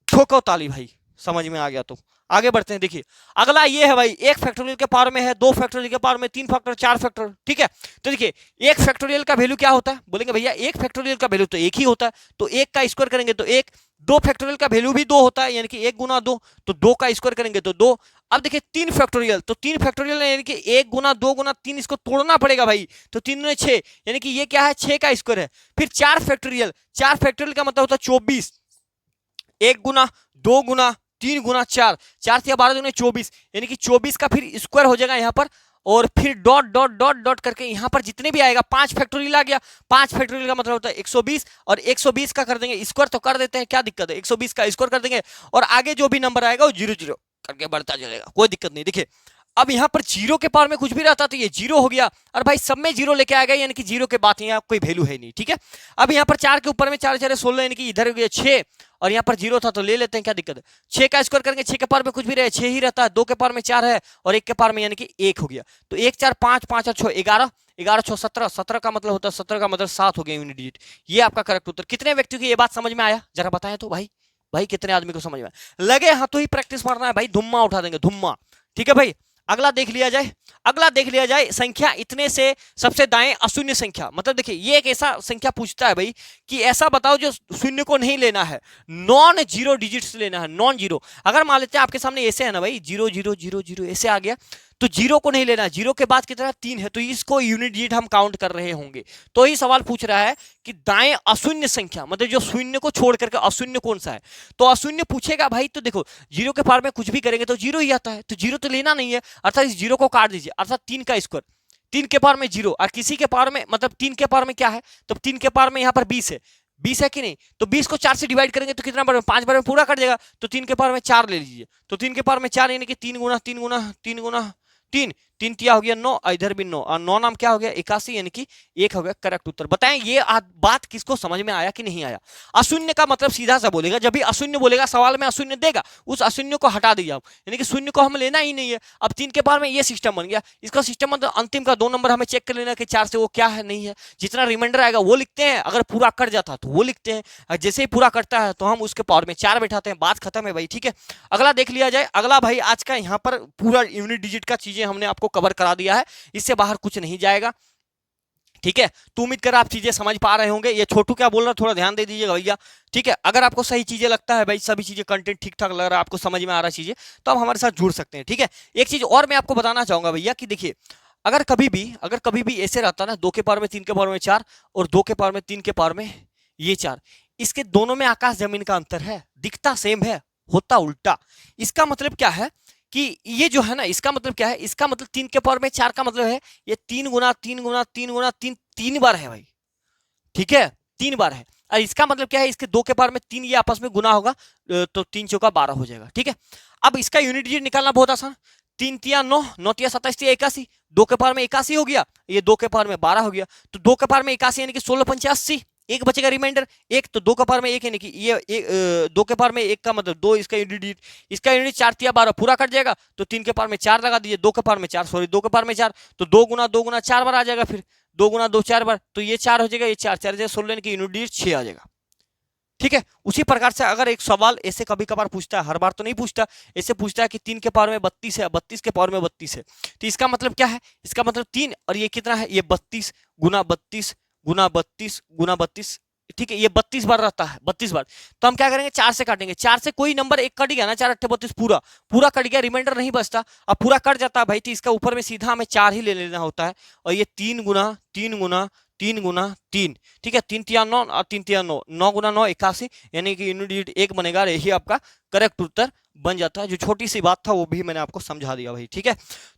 ठोको ताली भाई, समझ में आ गया। तो आगे बढ़ते हैं। देखिए अगला ये है भाई, 1 फैक्टोरियल के पावर में है, 2 फैक्टोरियल के पावर में, 3 फैक्टर 4 फैक्टर। ठीक है, तो देखिए 1 फैक्टोरियल का वैल्यू क्या होता है, बोलेंगे भैया 1 फैक्टोरियल का वैल्यू तो 1 ही होता है, तो 1 का स्क्वायर करेंगे तो 1। 2 फैक्टोरियल का वैल्यू भी 2 होता है, यानी कि 1 गुना 2, तो 2 का स्क्वायर करेंगे तो 2। अब देखिए 3 फैक्टोरियल, तो 3 फैक्टोरियल यानी कि 1 गुना 2 गुना 3, इसको तोड़ना पड़ेगा भाई, तो 3 ने 6, यानी कि ये क्या है, 6 का स्क्वायर है। फिर 4 फैक्टोरियल, 4 फैक्टोरियल का मतलब होता है 24, 1 गुना 2 गुना 3 गुना 4, 4 से 12 दूनी 24, यानी कि 24 का फिर स्क्वायर हो जाएगा यहाँ पर, और फिर डॉट डॉट डॉट डॉट करके यहाँ पर जितने भी आएगा, 5 फैक्टोरियल आ गया। 5 फैक्टोरियल का मतलब होता है 120, और 120 का कर देंगे स्क्वायर, तो कर देते हैं, क्या दिक्कत है, 120 का स्क्वायर कर देंगे, और आगे जो भी नंबर आएगा वो 0 0 करके बढ़ता चलेगा, कोई दिक्कत नहीं। देखिए अब यहाँ पर 0 के पावर में कुछ भी रहता तो ये 0 हो गया, और भाई सब में 0 लेके आएगा, यानी कि 0 के बाद यहाँ कोई वैल्यू है नहीं। ठीक है, अब यहाँ पर 4 के ऊपर में 4 4 16, यानी कि इधर 6, और यहाँ पर 0 था तो ले लेते हैं, क्या दिक्कत है। 6 का स्क्वायर करेंगे, 6 के पावर में कुछ भी रहे 6 ही रहता है, 2 के पावर में 4 है, और 1 के पावर में यानी कि 1 हो गया, तो 1 4 5 5 और 6 11, 11 6 17, 17 का मतलब होता है 17 का मतलब 7 हो गया यूनिट डिजिट। ये आपका करेक्ट उत्तर। कितने व्यक्तियों की ये बात समझ में आया, जरा बताएं तो भाई, भाई कितने आदमी को समझ में आया। लगे हाथों ही प्रैक्टिस मारना है भाई, धुम्मा उठा देंगे, धुम्मा। ठीक है भाई, अगला देख लिया जाए, अगला देख लिया जाए। संख्या इतने से सबसे दाएं अशून्य संख्या, मतलब देखिए ये एक ऐसा संख्या पूछता है भाई कि ऐसा बताओ जो शून्य को नहीं लेना है, नॉन जीरो डिजिट्स लेना है, नॉन जीरो। अगर मान लेते हैं आपके सामने ऐसे है ना भाई, 0 0 0 0 ऐसे आ गया, तो 0 को नहीं लेना, 0 के बाद कितना 3 है, तो इसको यूनिट डिजिट हम काउंट कर रहे होंगे। तो ही सवाल पूछ रहा है कि दाएं अशून्य संख्या, मतलब जो शून्य को छोड़ करके अशून्य कौन सा है, तो अशून्य पूछेगा भाई, तो देखो 0 के पावर में कुछ भी करेंगे तो 0 ही आता है, तो 0 तो लेना नहीं है, अर्थात इस 0 को काट दीजिए, अर्थात 3 का स्क्वायर, 3 के पावर में 0, और किसी के पावर में मतलब 3 के पावर में क्या है, तो 3 के पावर में यहाँ पर 20 है, 20 है कि नहीं, तो 20 को 4 से डिवाइड करेंगे तो कितना बार में, 5 बार में पूरा कट जाएगा, तो 3 के पावर में 4 ले लीजिए, तो 3 के पावर में 4 यानी कि 3 गुना 3 गुना 3 गुना 3, 3 तिया हो गया 9, इधर भी 9, और 9 नाम क्या हो गया 81, यानी कि 1 हो गया करेक्ट उत्तर। बताएं ये बात किसको समझ में आया कि नहीं आया। अशून्य का मतलब सीधा सा बोलेगा, जब भी अशून्य बोलेगा सवाल में अशून्य देगा, उस अशून्य को हटा दीजिए आप, यानी कि शून्य को हम लेना ही नहीं है। अब 3 के पावर में ये सिस्टम बन गया, इसका सिस्टम मतलब अंतिम का 2 नंबर हमें चेक कर लेना कि 4 से वो क्या है नहीं है, जितना रिमाइंडर आएगा वो लिखते हैं, अगर पूरा कट जाता तो वो लिखते हैं, जैसे ही पूरा कटता है तो हम उसके पावर में 4 बैठाते हैं, बात खत्म है भाई। ठीक है, अगला देख लिया जाए। अगला भाई आज का यहाँ पर पूरा यूनिट डिजिट का चीजें हमने आपको कवर करा दिया है, इससे बाहर कुछ नहीं जाएगा। ठीक है, तो उम्मीद कर आप चीजें समझ पा रहे होंगे। ये छोटू क्या बोल रहा है थोड़ा ध्यान दे दीजिएगा भैया। ठीक है, अगर आपको सही चीजें लगता है भाई, सभी चीजें कंटेंट ठीक ठाक लग रहा है, आपको समझ में आ रहा है चीजें, तो आप हमारे साथ जुड़ सकते हैं। ठीक है, एक चीज और मैं आपको बताना चाहूंगा भैया कि देखिए अगर कभी भी ऐसे रहता ना 2 के पावर में 3 के पावर में 4 और 2 के पावर में 3 के पावर में ये 4। इसके दोनों में आकाश जमीन का अंतर है, दिखता सेम है, होता उल्टा। इसका मतलब क्या है कि ये जो है ना, इसका मतलब क्या है, इसका मतलब 3 के पावर में 4 का मतलब है ये 3 गुना 3 गुना 3 गुना 3, 3 बार है भाई, ठीक है, 3 बार है। और इसका मतलब क्या है, इसके 2 के पावर में 3 ये आपस में गुना होगा, तो 3 चौका 12 हो जाएगा, ठीक है। अब इसका यूनिट डिजिट निकालना बहुत आसान, 3 तिया 9, 9 तिया 27 तिया 81, 2 के पावर में 81 हो गया, ये 2 के पावर में 12 हो गया, तो 2 के पावर में 81 यानी कि 16 पंचे 80, एक बचेगा रिमाइंडर एक, तो 2 का पावर में 1 यानी कि ये 2 के पावर में 1 का मतलब 2, इसका यूनिट डिजिट, इसका यूनिट 4 तिया 12 पूरा कट जाएगा, तो 3 के पावर में 4 लगा दीजिए, 2 के पावर में 4, सॉरी 2 के पावर में 4, तो 2 गुना 4 बार आ जाएगा, फिर 2 गुना 2 4 बार, तो ये 4 हो जाएगा, ये 4 4 जाएगा 16 की यूनिट डिजिट 6 आ जाएगा, ठीक है। उसी प्रकार से अगर एक सवाल ऐसे कभी कभार पूछता है, हर बार तो नहीं पूछता, ऐसे पूछता है कि 3 के पावर में 32 है, 32 के पावर में 32 है, तो इसका मतलब क्या है, इसका मतलब 3 और ये कितना है, ये 32 गुना 32 गुना 32 गुना 32, ठीक है, ये 32 बार रहता है, 32 बार। तो हम क्या करेंगे, 4 से काटेंगे, 4 से कोई नंबर एक कट गया ना, 4 8 32 पूरा पूरा कट गया, रिमाइंडर नहीं बचता। अब पूरा कट जाता है भाई, तो इसका ऊपर में सीधा हमें 4 ही ले लेना होता है, और ये 3 गुना 3 गुना 3 गुना 3, ठीक है, 3 तिया 9 और 3 तिया 9, 9 गुना 9 81, यानी कि यूनिट डिजिट 1 बनेगा, यही आपका करेक्ट उत्तर बन जाता है। जो छोटी सी बात था वो भी मैंने आपको समझा दिया भाई, ठीक है।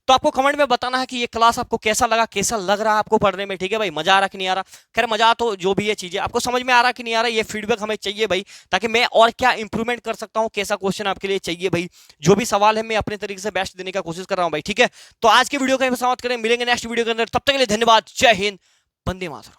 तो आपको कमेंट में बताना है कि ये क्लास आपको कैसा लगा, कैसा लग रहा है आपको पढ़ने में, ठीक है भाई, मजा आ रहा कि नहीं आ रहा। खैर मजा तो जो भी ये चीजें आपको समझ में आ रहा कि नहीं आ रहा, ये फीडबैक हमें चाहिए भाई, ताकि मैं और क्या इंप्रूवमेंट कर सकता हूँ, कैसा क्वेश्चन आपके लिए चाहिए भाई। जो भी सवाल है मैं अपने तरीके से बेस्ट देने का कोशिश कर रहा हूँ भाई, ठीक है। तो आज की वीडियो का समाप्त करें, मिलेंगे नेक्स्ट वीडियो के अंदर, तब तक के लिए धन्यवाद, जय हिंद, वंदे मातरम।